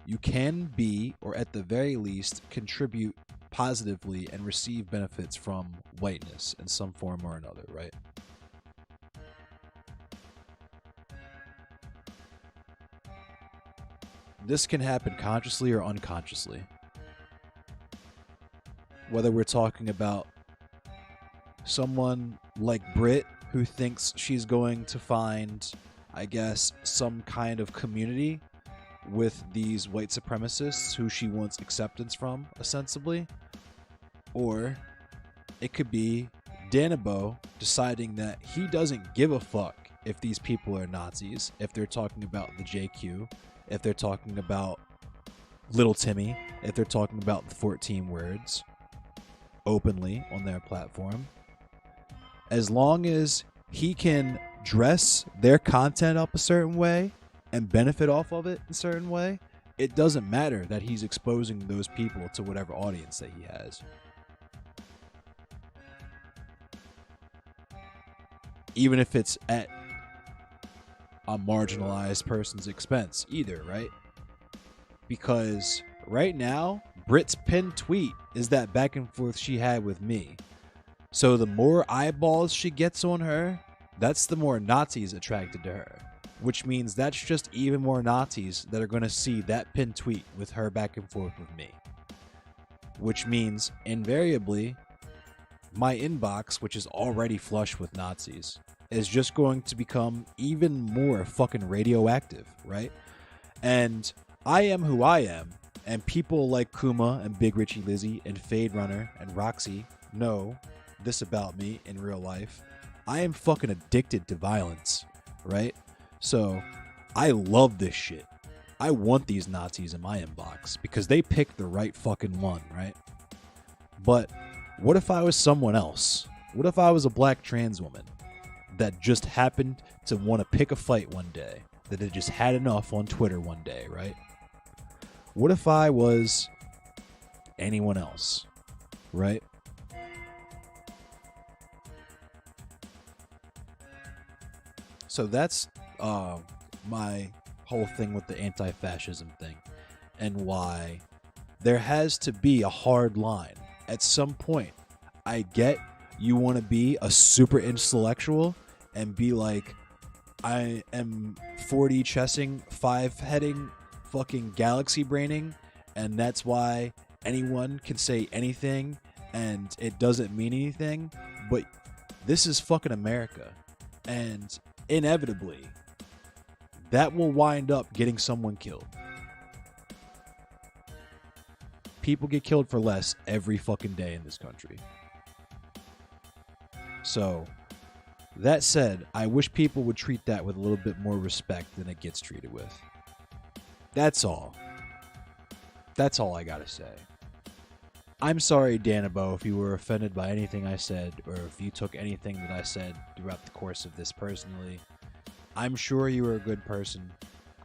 you can be, or at the very least, contribute positively and receive benefits from whiteness in some form or another, right? This can happen consciously or unconsciously. Whether we're talking about someone like Brit who thinks she's going to find, I guess, some kind of community with these white supremacists who she wants acceptance from, ostensibly. Or it could be Danabo deciding that he doesn't give a fuck if these people are Nazis, if they're talking about the JQ, if they're talking about Little Timmy, if they're talking about the 14 words openly on their platform. As long as he can dress their content up a certain way and benefit off of it in a certain way, it doesn't matter that he's exposing those people to whatever audience that he has. Even if it's at a marginalized person's expense either, right? Because right now, Brit's pinned tweet is that back and forth she had with me. So the more eyeballs she gets on her, that's the more Nazis attracted to her. Which means that's just even more Nazis that are going to see that pinned tweet with her back and forth with me. Which means, invariably, my inbox, which is already flush with Nazis, is just going to become even more fucking radioactive, right? And I am who I am, and people like Kuma and Big Richie Lizzie and Fade Runner and Roxy know this about me in real life. I am fucking addicted to violence, right? So I love this shit. I want these Nazis in my inbox because they picked the right fucking one, right? But what if I was someone else? What if I was a black trans woman that just happened to want to pick a fight one day, that had just had enough on Twitter one day, right? What if I was anyone else, right? So that's my whole thing with the anti-fascism thing, and why there has to be a hard line. At some point, I get you want to be a super intellectual and be like, I am 4D chessing, 5-heading, fucking galaxy braining, and that's why anyone can say anything and it doesn't mean anything. But this is fucking America, and inevitably that will wind up getting someone killed. People get killed for less every fucking day in this country. So, that said, I wish people would treat that with a little bit more respect than it gets treated with. That's all. That's all I gotta say. I'm sorry, Danabo, if you were offended by anything I said, or if you took anything that I said throughout the course of this personally. I'm sure you are a good person.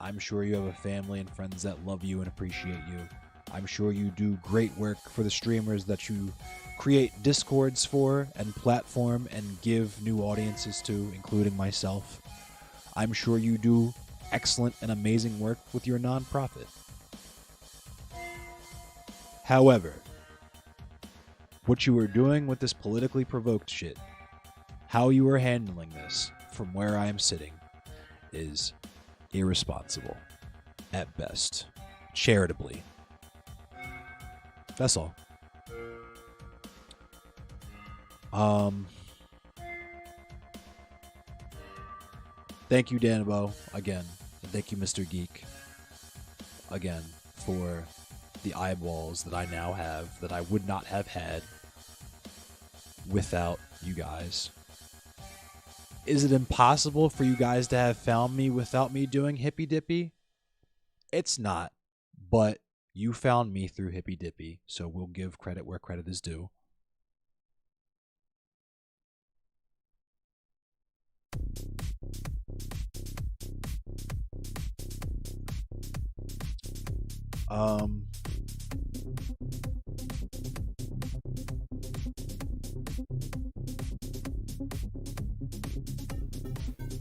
I'm sure you have a family and friends that love you and appreciate you. I'm sure you do great work for the streamers that you create discords for and platform and give new audiences to, including myself. I'm sure you do excellent and amazing work with your nonprofit. However, what you were doing with this politically provoked shit, how you are handling this from where I am sitting, is irresponsible at best. Charitably. That's all. Thank you, Danabo, again. And thank you, Mr. Geek, again, for the eyeballs that I now have that I would not have had without you guys. Is it impossible for you guys to have found me without me doing Hippy Dippy? It's not, but you found me through Hippy Dippy, so we'll give credit where credit is due.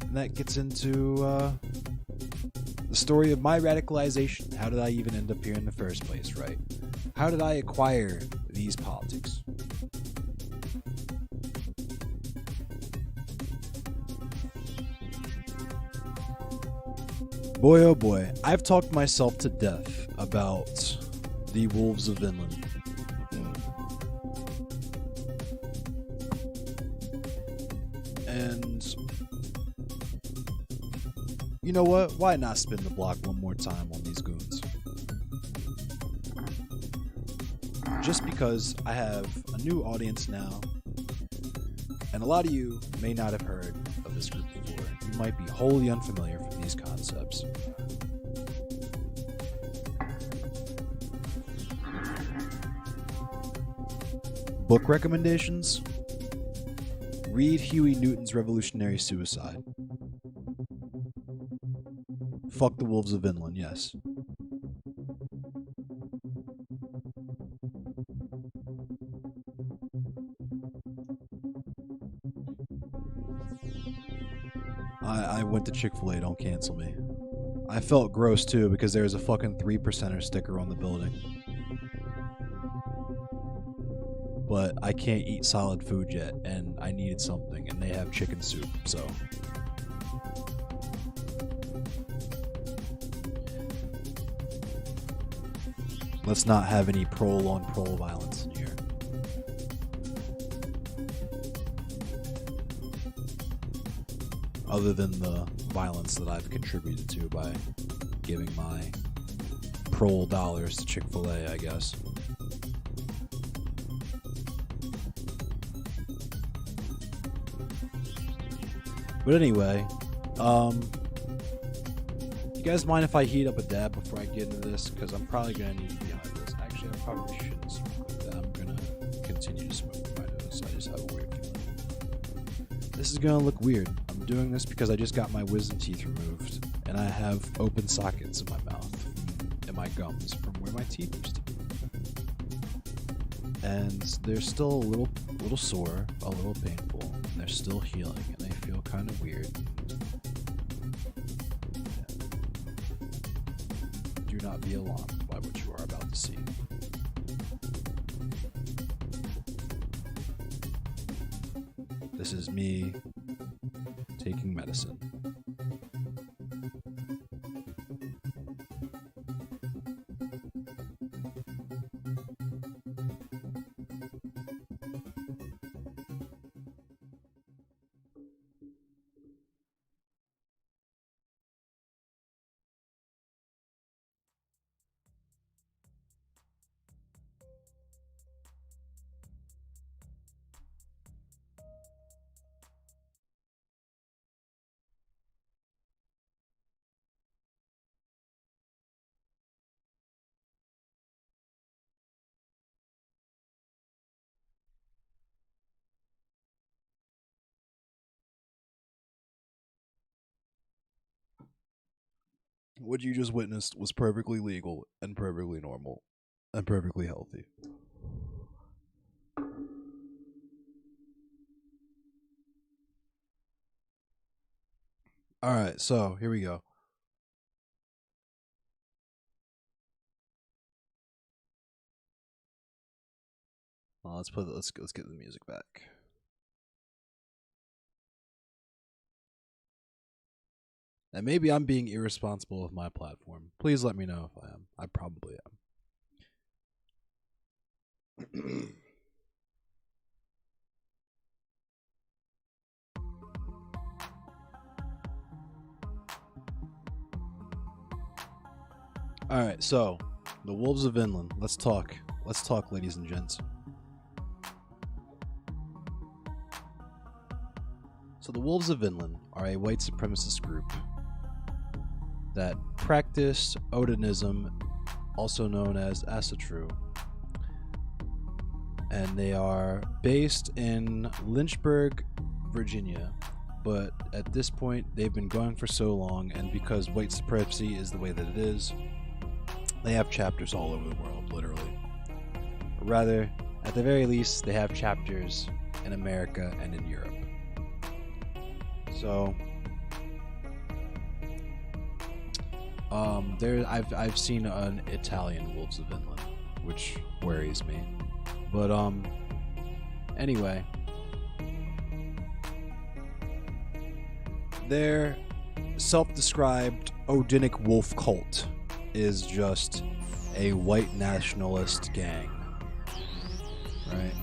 And that gets into the story of my radicalization. How did I even end up here in the first place, right? How did I acquire these politics? Boy, oh boy, I've talked myself to death about the Wolves of Vinland. And you know what? Why not spin the block one more time on these goons? Just because I have a new audience now, and a lot of you may not have heard of this group before. You might be wholly unfamiliar with these concepts. Book recommendations? Read Huey Newton's Revolutionary Suicide. Fuck the Wolves of Vinland, yes. I went to Chick-fil-A, don't cancel me. I felt gross too because there was a fucking 3%er sticker on the building. But I can't eat solid food yet, and I needed something, and they have chicken soup, so. Let's not have any prole-on-prole violence in here. Other than the violence that I've contributed to by giving my prole dollars to Chick-fil-A, I guess. But anyway, you guys mind if I heat up a dab before I get into this? Because I'm probably going to need to be behind this. Actually, I probably shouldn't smoke like that. I'm going to continue to smoke with my nose. I just have a weird feeling. This is going to look weird. I'm doing this because I just got my wisdom teeth removed. And I have open sockets in my mouth and my gums from where my teeth used to be. And they're still a little sore, a little painful, and they're still healing, and they feel kind of weird. Do not be alarmed by what you are about to see. This is me taking medicine. What you just witnessed was perfectly legal and perfectly normal and perfectly healthy. Alright, so here we go. Let's get the music back. And maybe I'm being irresponsible with my platform. Please let me know if I am. I probably am. All right, so the Wolves of Inland. Let's talk. Let's talk, ladies and gents. So the Wolves of Inland are a white supremacist group that practice Odinism, also known as Asatru. And they are based in Lynchburg, Virginia. But at this point, they've been going for so long, and because white supremacy is the way that it is, they have chapters all over the world, literally. Or rather, at the very least, they have chapters in America and in Europe. So, I've seen an Italian Wolves of Inland, which worries me. But anyway, their self-described Odinic wolf cult is just a white nationalist gang, right?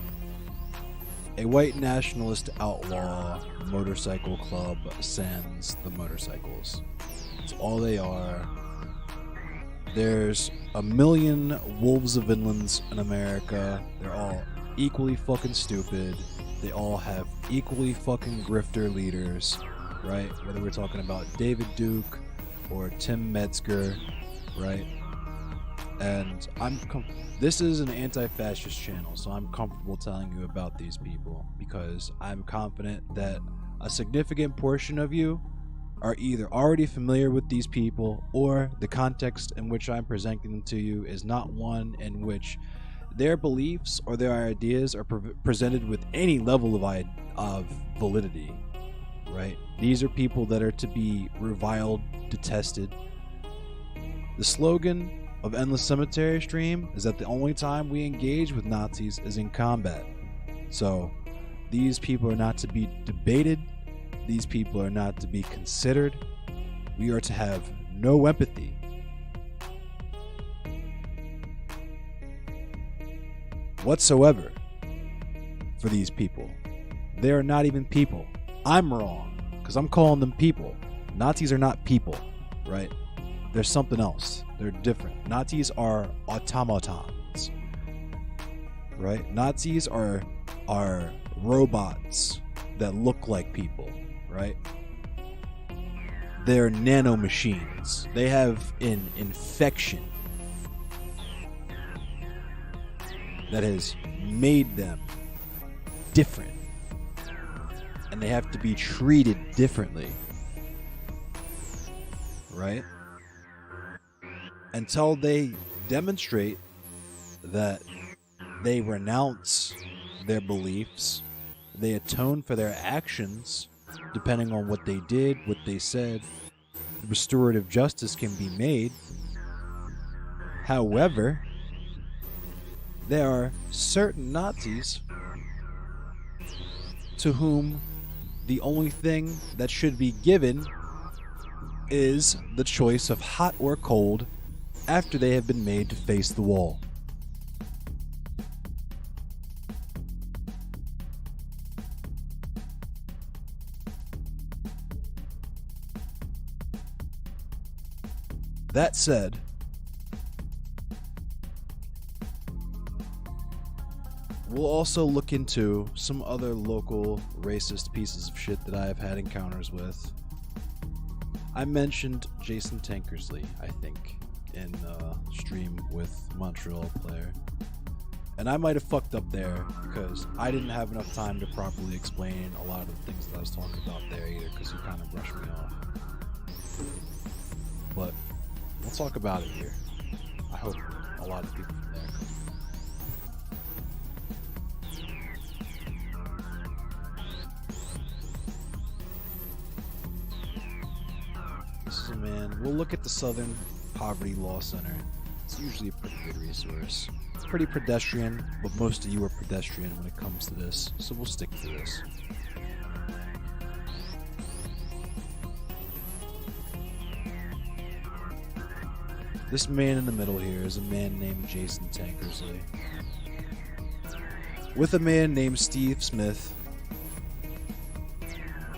A white nationalist outlaw motorcycle club sans the motorcycles. It's all they are. There's a million Wolves of Inlands in America. They're all equally fucking stupid. They all have equally fucking grifter leaders, right? Whether we're talking about David Duke or Tim Metzger, right? And this is an anti-fascist channel, so I'm comfortable telling you about these people because I'm confident that a significant portion of you are either already familiar with these people or the context in which I'm presenting them to you is not one in which their beliefs or their ideas are presented with any level of validity, right? These are people that are to be reviled, detested. The slogan of Endless Cemetery Stream is that the only time we engage with Nazis is in combat. So these people are not to be debated. These people are not to be considered. We are to have no empathy. Whatsoever for these people. They are not even people. I'm wrong because I'm calling them people. Nazis are not people, right? They're something else. They're different. Nazis are automatons, right? Nazis are robots that look like people, right? They're nanomachines. They have an infection that has made them different, and they have to be treated differently, right? Until they demonstrate that they renounce their beliefs, they atone for their actions, depending on what they did, what they said, restorative justice can be made. However, there are certain Nazis to whom the only thing that should be given is the choice of hot or cold after they have been made to face the wall. That said, we'll also look into some other local racist pieces of shit that I have had encounters with. I mentioned Jason Tankersley, I think, in the stream with Montreal Player. And I might have fucked up there because I didn't have enough time to properly explain a lot of the things that I was talking about there either because you kind of brushed me off. But we'll talk about it here. I hope a lot of people from there come. This is a man. We'll look at the Southern Poverty Law Center. It's usually a pretty good resource. Pretty pedestrian, but most of you are pedestrian when it comes to this, so we'll stick to this. This man in the middle here is a man named Jason Tankersley, with a man named Steve Smith,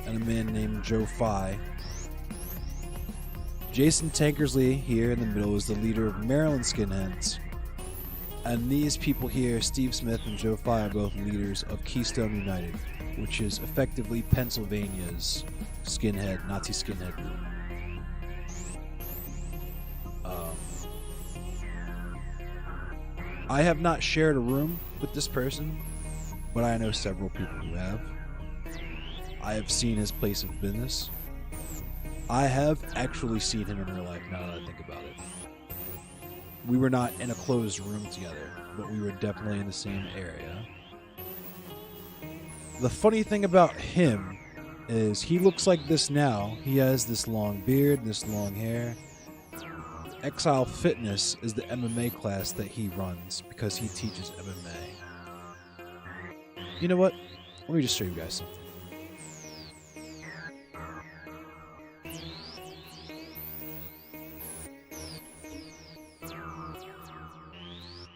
and a man named Joe Fye. Jason Tankersley here in the middle is the leader of Maryland Skinheads. And these people here, Steve Smith and Joe Fye, are both leaders of Keystone United, which is effectively Pennsylvania's skinhead, Nazi skinhead group. I have not shared a room with this person, but I know several people who have. I have seen his place of business. I have actually seen him in real life, now that I think about it. We were not in a closed room together, but we were definitely in the same area. The funny thing about him is he looks like this now. He has this long beard, this long hair. Exile Fitness is the MMA class that he runs because he teaches MMA. You know what? Let me just show you guys something.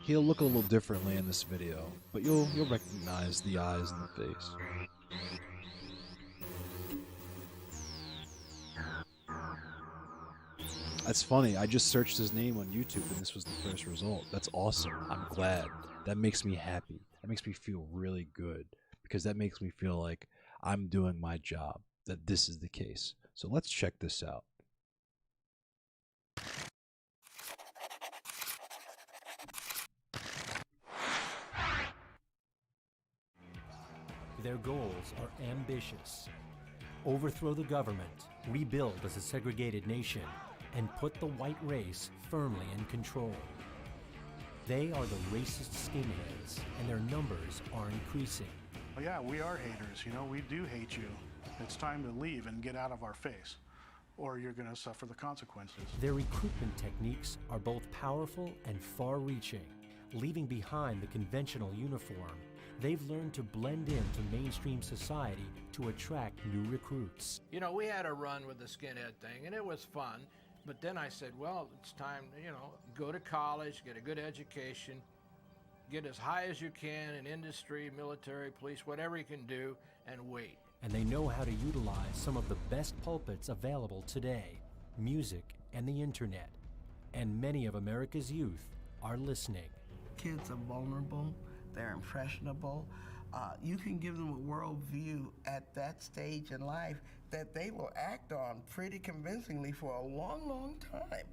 He'll look a little differently in this video, but you'll recognize the eyes and the face. That's funny. I just searched his name on YouTube and this was the first result. That's awesome. I'm glad. That makes me happy. That makes me feel really good because that makes me feel like I'm doing my job, that this is the case. So let's check this out. Their goals are ambitious. Overthrow the government, rebuild as a segregated nation, and put the white race firmly in control. They are the racist skinheads, and their numbers are increasing. Well, yeah, we are haters. You know, we do hate you. It's time to leave and get out of our face, or you're going to suffer the consequences. Their recruitment techniques are both powerful and far-reaching. Leaving behind the conventional uniform, they've learned to blend into mainstream society to attract new recruits. You know, we had a run with the skinhead thing, and it was fun. But then I said, well, it's time to, go to college, get a good education, get as high as you can in industry, military, police, whatever you can do, and wait. And they know how to utilize some of the best pulpits available today, music and the internet. And many of America's youth are listening. Kids are vulnerable. They're impressionable. You can give them a worldview at that stage in life that they will act on pretty convincingly for a long, long time.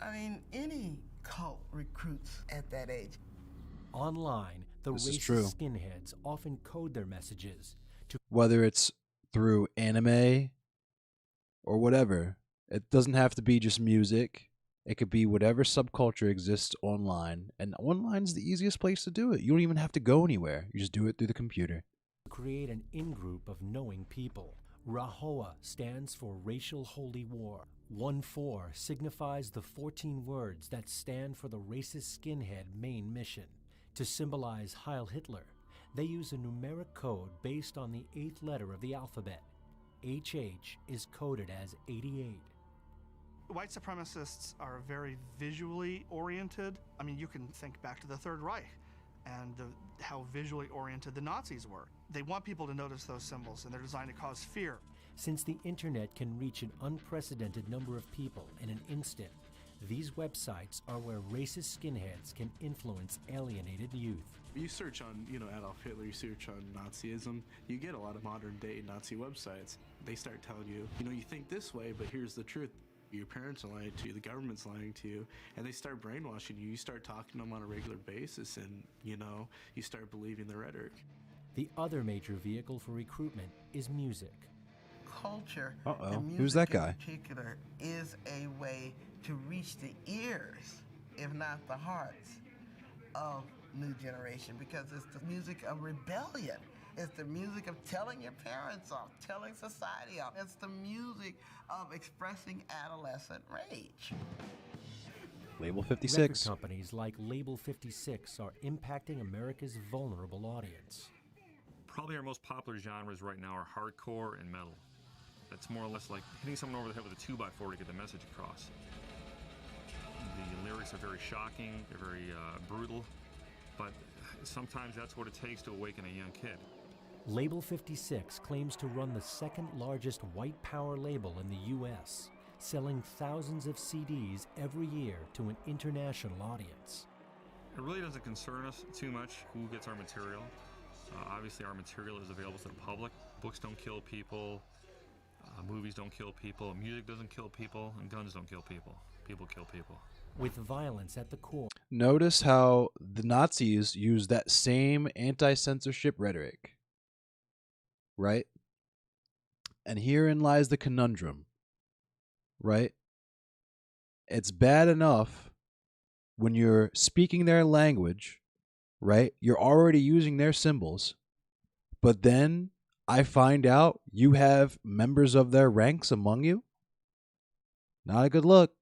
I mean, any cult recruits at that age. Online, the racist skinheads often code their messages to... Whether it's through anime or whatever, it doesn't have to be just music. It could be whatever subculture exists online, and online's the easiest place to do it. You don't even have to go anywhere. You just do it through the computer. Create an in-group of knowing people. RAHOA stands for Racial Holy War. 1-4 signifies the 14 words that stand for the racist skinhead main mission. To symbolize Heil Hitler, they use a numeric code based on the 8th letter of the alphabet. HH is coded as 88. White supremacists are very visually oriented. I mean, you can think back to the Third Reich and how visually oriented the Nazis were. They want people to notice those symbols, and they're designed to cause fear. Since the internet can reach an unprecedented number of people in an instant, these websites are where racist skinheads can influence alienated youth. You search on, Adolf Hitler, you search on Nazism, you get a lot of modern-day Nazi websites. They start telling you, you think this way, but here's the truth. Your parents are lying to you, the government's lying to you, and they start brainwashing you. You start talking to them on a regular basis, and, you start believing the rhetoric. The other major vehicle for recruitment is music. Culture, who's that guy? In particular, is a way to reach the ears, if not the hearts, of new generation, because it's the music of rebellion. It's the music of telling your parents off, telling society off. It's the music of expressing adolescent rage. Label Record 56. companies like Label 56 are impacting America's vulnerable audience. Probably our most popular genres right now are hardcore and metal. That's more or less like hitting someone over the head with a 2x4 to get the message across. The lyrics are very shocking, they're very brutal, but sometimes that's what it takes to awaken a young kid. Label 56 claims to run the second largest white power label in the U.S., selling thousands of CDs every year to an international audience. It really doesn't concern us too much who gets our material. Obviously our material is available to the public. Books don't kill people, movies don't kill people, music doesn't kill people, and guns don't kill people. People kill people. With violence at the core. Notice how the Nazis use that same anti-censorship rhetoric, right? And herein lies the conundrum, right? It's bad enough when you're speaking their language, right? You're already using their symbols, but then I find out you have members of their ranks among you? Not a good look.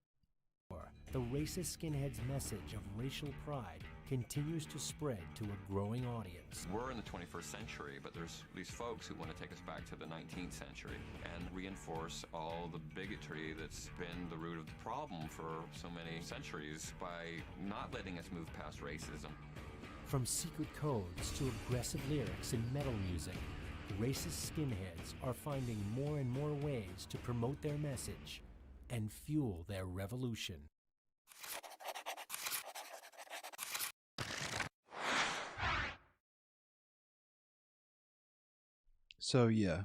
The racist skinheads' message of racial pride continues to spread to a growing audience. We're in the 21st century, but there's these folks who want to take us back to the 19th century and reinforce all the bigotry that's been the root of the problem for so many centuries by not letting us move past racism. From secret codes to aggressive lyrics in metal music, racist skinheads are finding more and more ways to promote their message and fuel their revolution. So, yeah.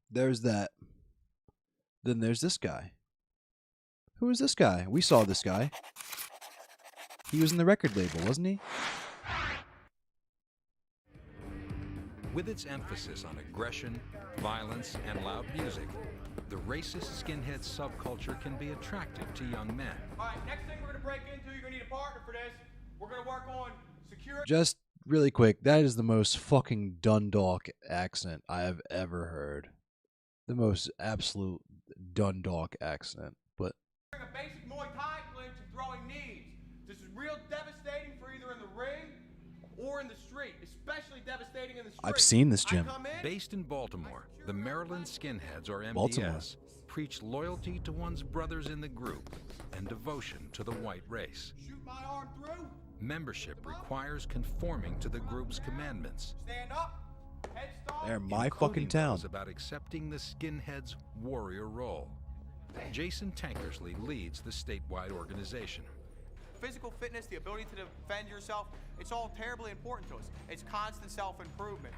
There's that. Then there's this guy. Who is this guy? We saw this guy. He was in the record label, wasn't he? With its emphasis on aggression, violence, and loud music, the racist skinhead subculture can be attractive to young men. All right, next thing we're going to break into, you're going to need a partner for this. We're going to work on security. Just really quick, that is the most fucking Dundalk accent I have ever heard. The most absolute Dundalk accent. But A basic Muay Thai clinch and throwing knees. This is real devastating for either in the ring or in the street, especially devastating in the street. I've seen this gym. Based in Baltimore, the Maryland Skinheads, or MDS, Baltimore. preach loyalty to one's brothers in the group and devotion to the white race. Shoot my arm through. Membership requires conforming to the group's commandments. Stand up. Head start. They're my including fucking town. those about accepting the skinhead's warrior role. Jason Tankersley leads the statewide organization. Physical fitness, the ability to defend yourself, it's all terribly important to us. It's constant self-improvement.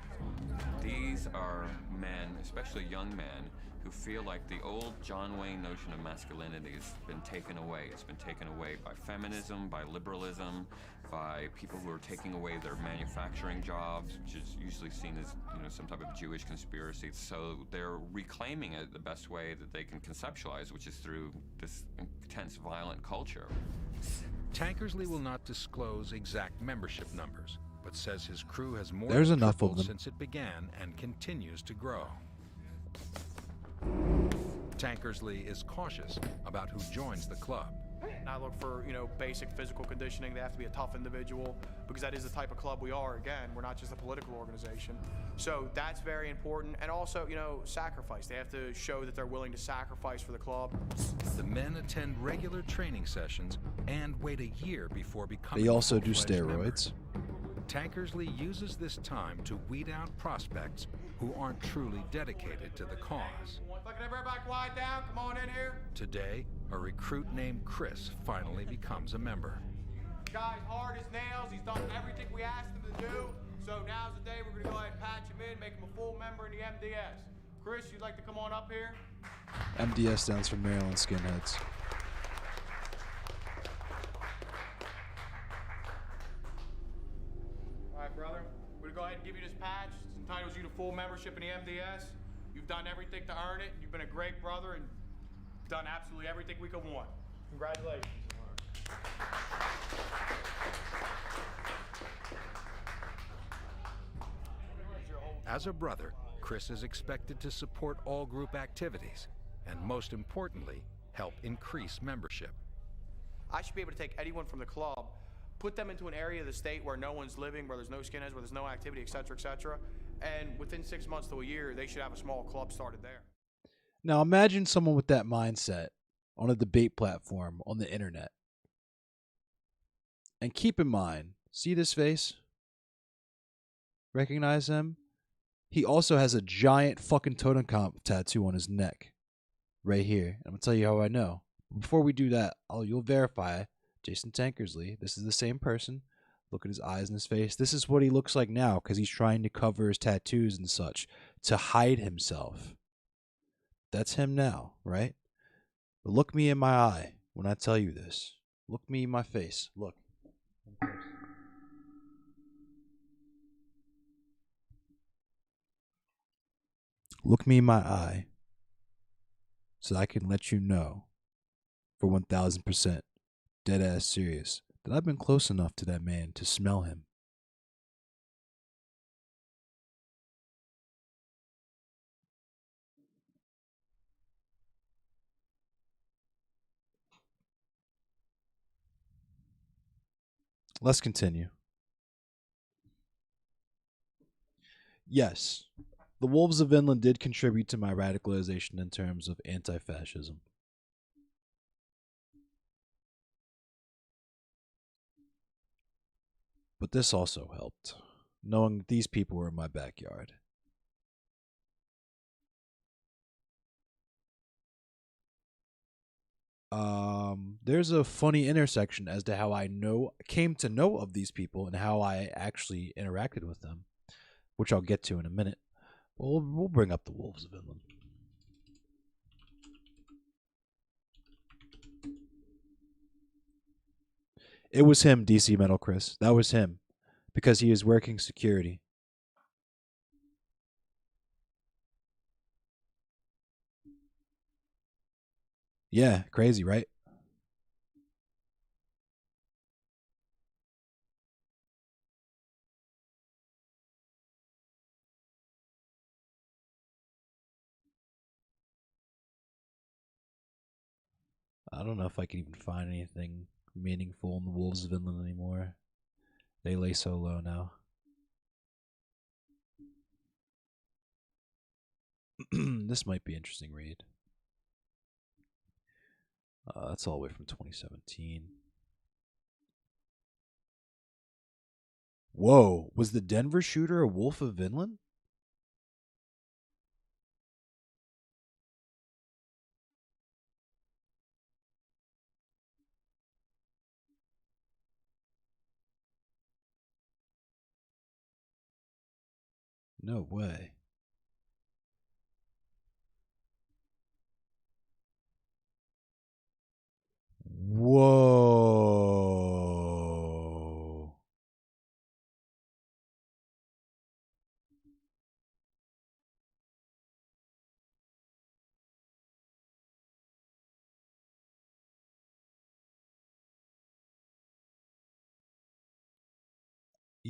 These are men, especially young men, who feel like the old John Wayne notion of masculinity has been taken away. It's been taken away by feminism, by liberalism, by people who are taking away their manufacturing jobs, which is usually seen as, some type of Jewish conspiracy. So they're reclaiming it the best way that they can conceptualize, which is through this intense violent culture. Tankersley will not disclose exact membership numbers, but says his crew has more There's than enough of tripled them. since it began and continues to grow. Tankersley is cautious about who joins the club. And I look for, basic physical conditioning. They have to be a tough individual because that is the type of club we are. Again, we're not just a political organization. So that's very important. And also, sacrifice. They have to show that they're willing to sacrifice for the club. The men attend regular training sessions and wait a year before becoming They a also do full-fledged steroids. member. Tankersley uses this time to weed out prospects who aren't truly dedicated to the cause. If I can have everybody quiet down, come on in here. Today, a recruit named Chris finally becomes a member. Guy's hard as nails. He's done everything we asked him to do. So now's the day we're going to go ahead and patch him in, make him a full member in the MDS. Chris, you'd like to come on up here? MDS stands for Maryland Skinheads. All right, brother. We're going to go ahead and give you this patch. It entitles you to full membership in the MDS. You've done everything to earn it. You've been a great brother and done absolutely everything we could want. Congratulations. As a brother, Chris is expected to support all group activities and, most importantly, help increase membership. I should be able to take anyone from the club, put them into an area of the state where no one's living, where there's no skinheads, where there's no activity, etc., and within 6 months to a year, they should have a small club started there. Now imagine someone with that mindset on a debate platform on the internet. And keep in mind, see this face? Recognize him? He also has a giant fucking totem tattoo on his neck. Right here. I'm going to tell you how I know. Before we do that, you'll verify Jason Tankersley. This is the same person. Look at his eyes and his face. This is what he looks like now because he's trying to cover his tattoos and such to hide himself. That's him now, right? But look me in my eye when I tell you this. Look me in my face. Look. Look me in my eye so I can let you know for 1000% dead ass serious that I've been close enough to that man to smell him. Let's continue. Yes, the Wolves of Vinland did contribute to my radicalization in terms of anti-fascism. But this also helped, knowing these people were in my backyard. There's a funny intersection as to how I came to know of these people and how I actually interacted with them, which I'll get to in a minute. We'll bring up the Wolves of Vinland. It was him, DC Metal Chris. That was him, because he is working security. Yeah, crazy, right? I don't know if I can even find anything meaningful in the Wolves of Vinland anymore. They lay so low now. This might be an interesting read. That's all the way from 2017. Whoa, was the Denver shooter a Wolf of Vinland? No way. Whoa.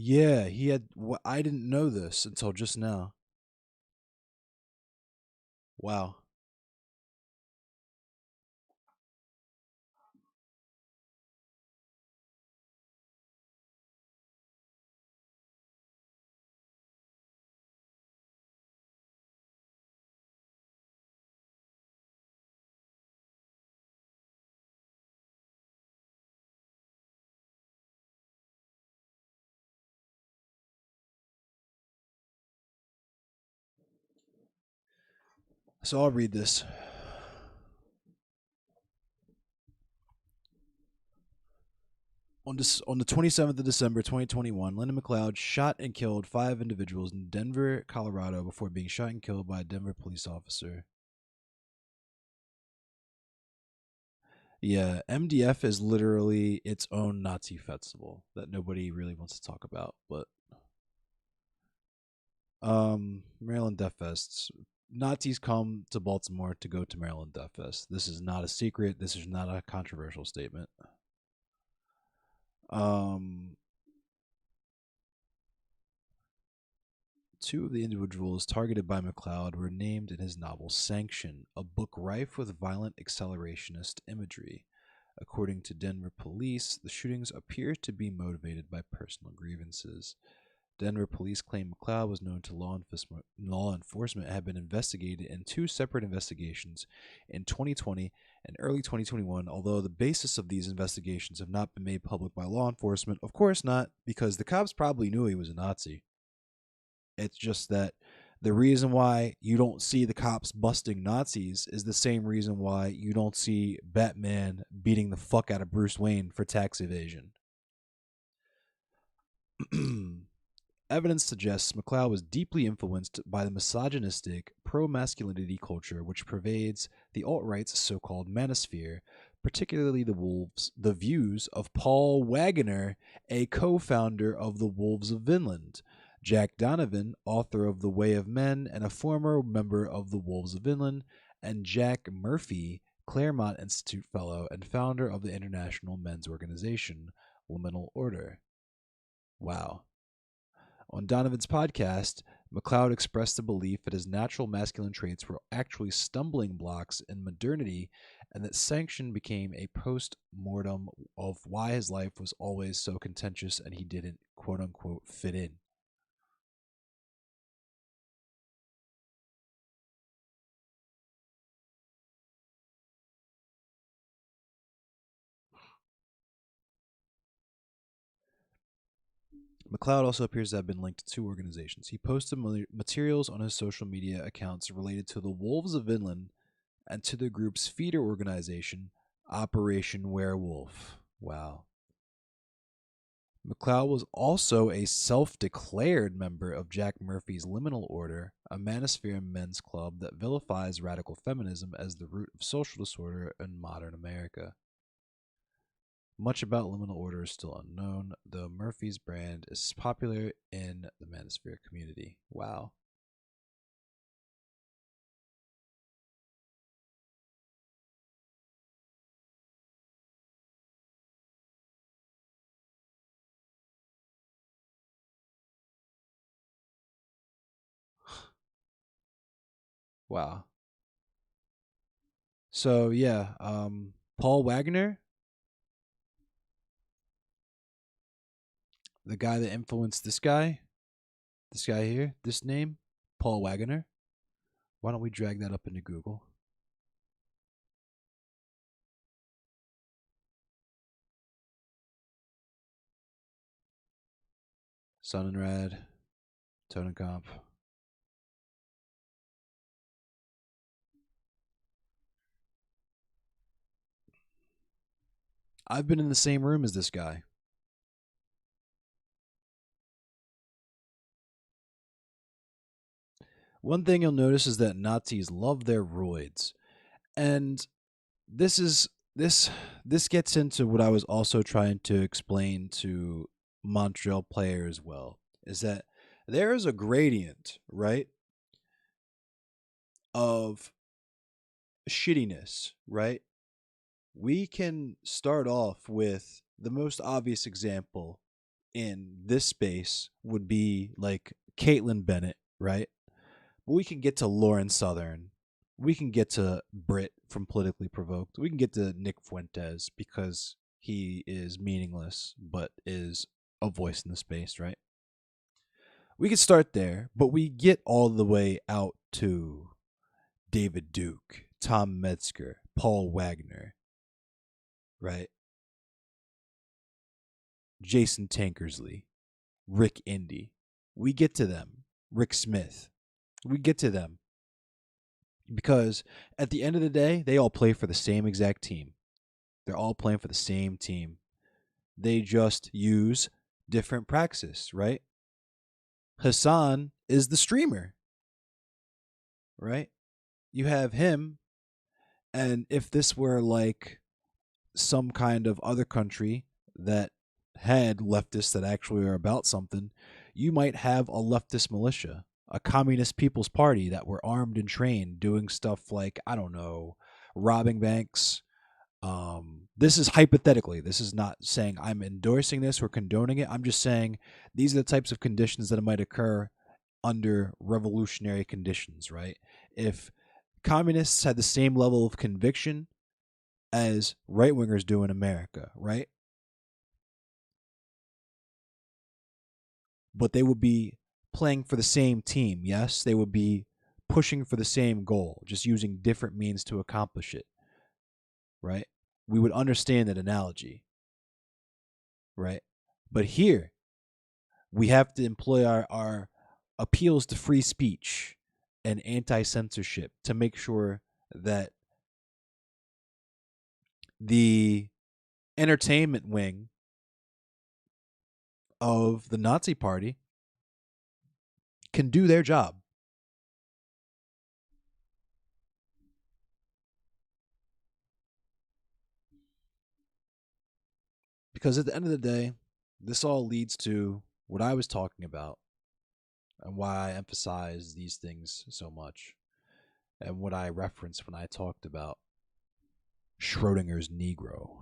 Yeah, he had. I didn't know this until just now. Wow. So I'll read this. On the 27th of December 2021, Lyndon McLeod shot and killed 5 individuals in Denver, Colorado before being shot and killed by a Denver police officer. Yeah, MDF is literally its own Nazi festival that nobody really wants to talk about, but Maryland Death Fests. Nazis come to Baltimore to go to Maryland Death Fest. This is not a secret. This is not a controversial statement. Two of the individuals targeted by McLeod were named in his novel Sanction, a book rife with violent accelerationist imagery. According to Denver police, the shootings appear to be motivated by personal grievances. Denver police claim McLeod was known to law enforcement, had been investigated in two separate investigations in 2020 and early 2021, although the basis of these investigations have not been made public by law enforcement. Of course not, because the cops probably knew he was a Nazi. It's just that the reason why you don't see the cops busting Nazis is the same reason why you don't see Batman beating the fuck out of Bruce Wayne for tax evasion. Evidence suggests McLeod was deeply influenced by the misogynistic, pro-masculinity culture which pervades the alt-right's so-called manosphere, particularly the views of Paul Wagner, a co-founder of the Wolves of Vinland, Jack Donovan, author of The Way of Men and a former member of the Wolves of Vinland, and Jack Murphy, Claremont Institute Fellow and founder of the international men's organization, Liminal Order. Wow. On Donovan's podcast, McLeod expressed the belief that his natural masculine traits were actually stumbling blocks in modernity and that Sanction became a post-mortem of why his life was always so contentious and he didn't, quote-unquote, fit in. McLeod also appears to have been linked to two organizations. He posted materials on his social media accounts related to the Wolves of Vinland and to the group's feeder organization, Operation Werewolf. Wow. McLeod was also a self-declared member of Jack Murphy's Liminal Order, a manosphere men's club that vilifies radical feminism as the root of social disorder in modern America. Much about Liminal Order is still unknown, though Murphy's brand is popular in the manosphere community. Wow. Wow. So yeah, Paul Wagner, the guy that influenced this guy here, this name, Paul Wagner. Why don't we drag that up into Google? Sun and Rad, Totenkopf. I've been in the same room as this guy. One thing you'll notice is that Nazis love their roids. And this gets into what I was also trying to explain to Montreal player as well, is that there is a gradient, right, of shittiness, right? We can start off with the most obvious example in this space would be like Caitlin Bennett, right? But we can get to Lauren Southern. We can get to Britt from Politically Provoked. We can get to Nick Fuentes because he is meaningless but is a voice in the space, right? We could start there, but we get all the way out to David Duke, Tom Metzger, Paul Wagner, right? Jason Tankersley, Rick Indy. We get to them. Rick Smith. We get to them. Because at the end of the day, they all play for the same exact team. They're all playing for the same team. They just use different praxis, right? Hassan is the streamer, right? You have him, and if this were like some kind of other country that had leftists that actually are about something, you might have a leftist militia, a communist people's party that were armed and trained doing stuff like, I don't know, robbing banks. This is hypothetically. This is not saying I'm endorsing this or condoning it. I'm just saying these are the types of conditions that might occur under revolutionary conditions, right? If communists had the same level of conviction as right-wingers do in America, right? But they would be playing for the same team, yes? They would be pushing for the same goal, just using different means to accomplish it, right? We would understand that analogy, right? But here, we have to employ our appeals to free speech and anti-censorship to make sure that the entertainment wing of the Nazi Party can do their job. Because at the end of the day, this all leads to what I was talking about and why I emphasize these things so much and what I referenced when I talked about Schrodinger's Negro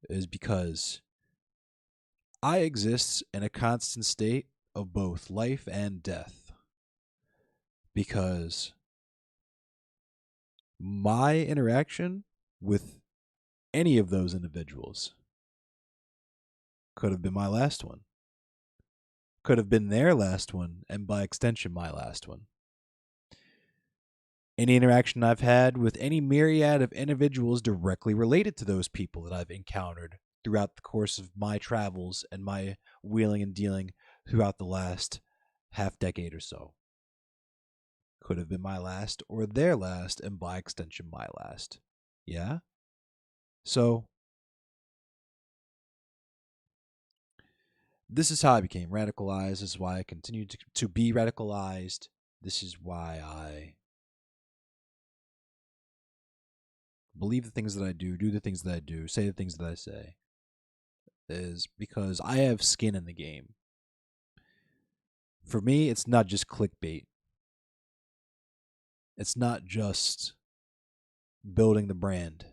is because I exist in a constant state of both life and death, because my interaction with any of those individuals could have been my last one, could have been their last one, and by extension my last one. Any interaction I've had with any myriad of individuals directly related to those people that I've encountered throughout the course of my travels and my wheeling and dealing throughout the last half decade or so could have been my last or their last, and by extension my last. Yeah? So this is how I became radicalized. This is why I continue to be radicalized. This is why I believe the things that I do the things that I do, say the things that I say, is because I have skin in the game. For me, it's not just clickbait. It's not just building the brand.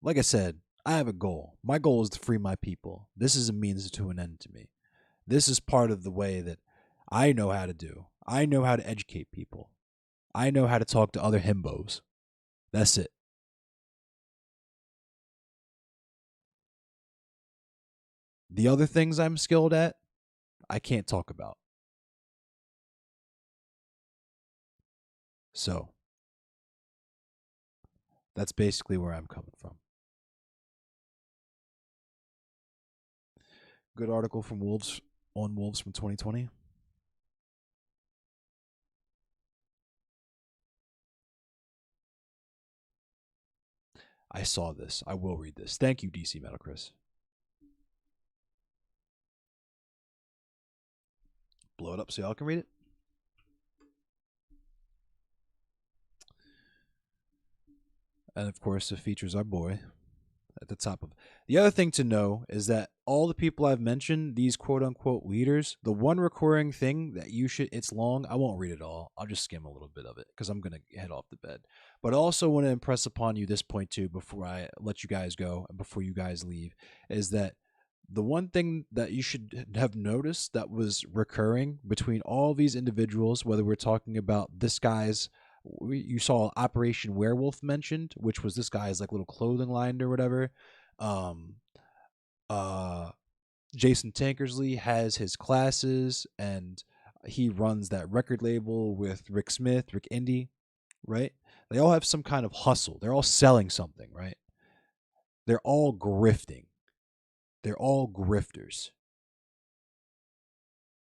Like I said, I have a goal. My goal is to free my people. This is a means to an end to me. This is part of the way that I know how to do. I know how to educate people. I know how to talk to other himbos. That's it. The other things I'm skilled at, I can't talk about. So, that's basically where I'm coming from. Good article from Wolves on Wolves from 2020. I saw this. I will read this. Thank you, DC Metal Chris. Blow it up so y'all can read it. And of course, it features our boy at the top of it. The other thing to know is that all the people I've mentioned, these quote-unquote leaders, the one recurring thing that you should, it's long, I won't read it all. I'll just skim a little bit of it because I'm going to head off to bed. But I also want to impress upon you this point too before I let you guys go and before you guys leave, is that the one thing that you should have noticed that was recurring between all these individuals, whether we're talking about this guy's, you saw Operation Werewolf mentioned, which was this guy's like little clothing line or whatever. Jason Tankersley has his classes and he runs that record label with Rick Smith, Rick Indy, right? They all have some kind of hustle. They're all selling something, right? They're all grifting. They're all grifters.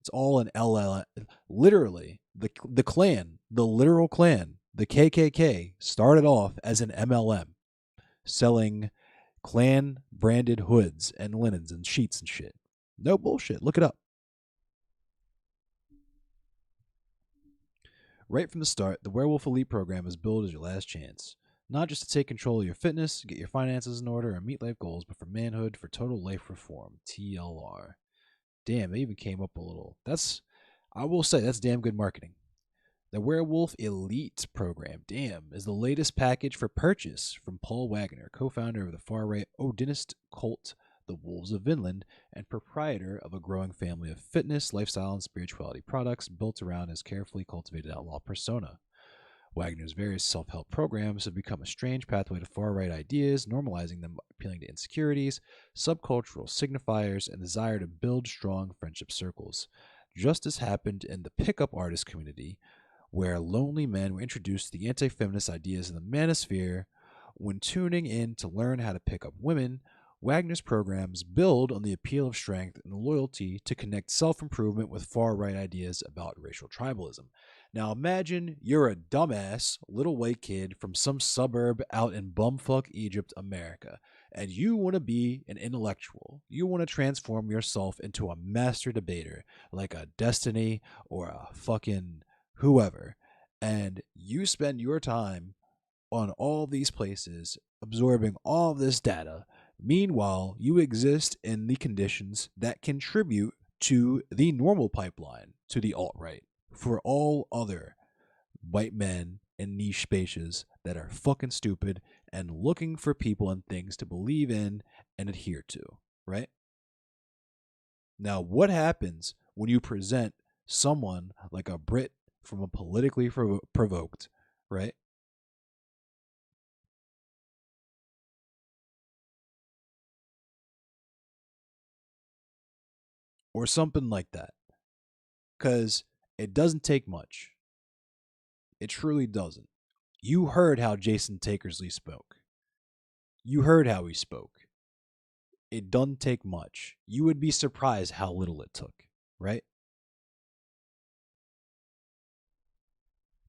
It's all an LL. Literally, the Klan, the literal Klan, the KKK, started off as an MLM, selling Klan branded hoods and linens and sheets and shit. No bullshit. Look it up. Right from the start, the Werewolf Elite program is billed as your last chance. Not just to take control of your fitness, get your finances in order, and meet life goals, but for manhood, for total life reform. TLR. Damn, they even came up a little. I will say, that's damn good marketing. The Werewolf Elite program, damn, is the latest package for purchase from Paul Wagner, co-founder of the far-right Odinist cult the Wolves of Vinland, and proprietor of a growing family of fitness, lifestyle, and spirituality products built around his carefully cultivated outlaw persona. Wagner's various self-help programs have become a strange pathway to far-right ideas, normalizing them by appealing to insecurities, subcultural signifiers, and desire to build strong friendship circles. Just as happened in the pickup artist community, where lonely men were introduced to the anti-feminist ideas in the manosphere, when tuning in to learn how to pick up women, Wagner's programs build on the appeal of strength and loyalty to connect self-improvement with far-right ideas about racial tribalism. Now imagine you're a dumbass little white kid from some suburb out in bumfuck Egypt, America, and you want to be an intellectual. You want to transform yourself into a master debater, like a Destiny or a fucking whoever, and you spend your time on all these places absorbing all this data. Meanwhile, you exist in the conditions that contribute to the normal pipeline, to the alt-right, for all other white men in niche spaces that are fucking stupid and looking for people and things to believe in and adhere to, right? Now, what happens when you present someone like a Brit from a politically provoked, right? Or something like that. Because it doesn't take much. It truly doesn't. You heard how Jason Tankersley spoke. You heard how he spoke. It doesn't take much. You would be surprised how little it took, right?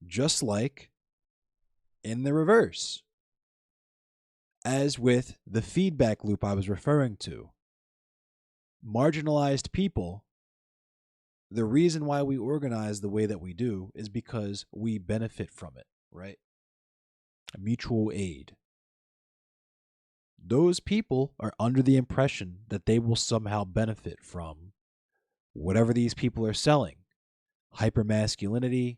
Just like in the reverse. As with the feedback loop I was referring to. Marginalized people, the reason why we organize the way that we do is because we benefit from it, right? Mutual aid. Those people are under the impression that they will somehow benefit from whatever these people are selling. Hypermasculinity,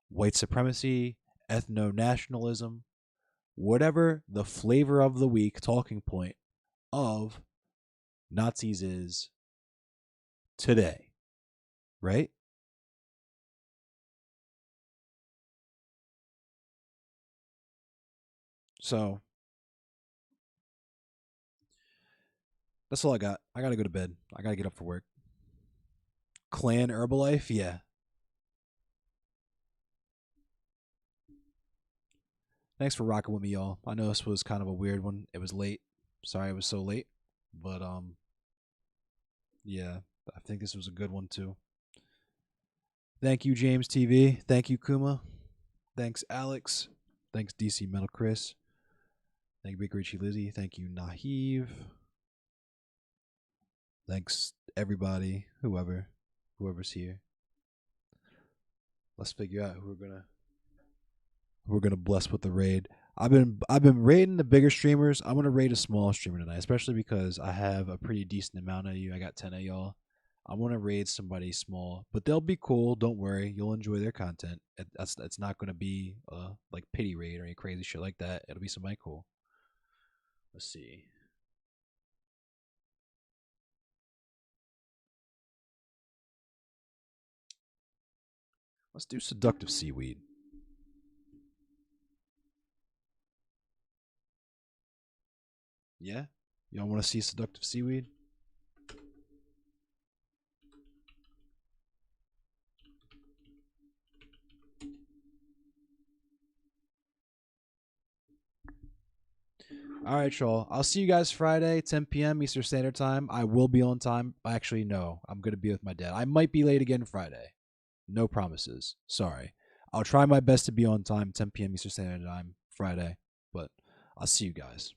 white supremacy, ethno-nationalism, whatever the flavor of the week talking point of Nazis is today, right? So that's all I got. I gotta go to bed. I gotta get up for work. Clan Herbalife, yeah. Thanks for rocking with me, y'all. I know this was kind of a weird one. It was late. Sorry it was so late. But yeah, I think this was a good one too. Thank you, James TV. Thank you, Kuma. Thanks, Alex. Thanks, DC Metal Chris. Thank you, Big Richie Lizzie. Thank you, Naheev. Thanks, everybody, whoever's here. Let's figure out who we're gonna bless with the raid. I've been raiding the bigger streamers. I'm gonna raid a small streamer tonight, especially because I have a pretty decent amount of you. I got 10 of y'all. I want to raid somebody small, but they'll be cool. Don't worry, you'll enjoy their content. It's not gonna be like pity raid or any crazy shit like that. It'll be somebody cool. Let's see. Let's do Seductive Seaweed. Yeah? Y'all want to see Seductive Seaweed? All right, y'all. I'll see you guys Friday, 10 p.m. Eastern Standard Time. I will be on time. Actually, no. I'm going to be with my dad. I might be late again Friday. No promises. Sorry. I'll try my best to be on time, 10 p.m. Eastern Standard Time Friday. But I'll see you guys.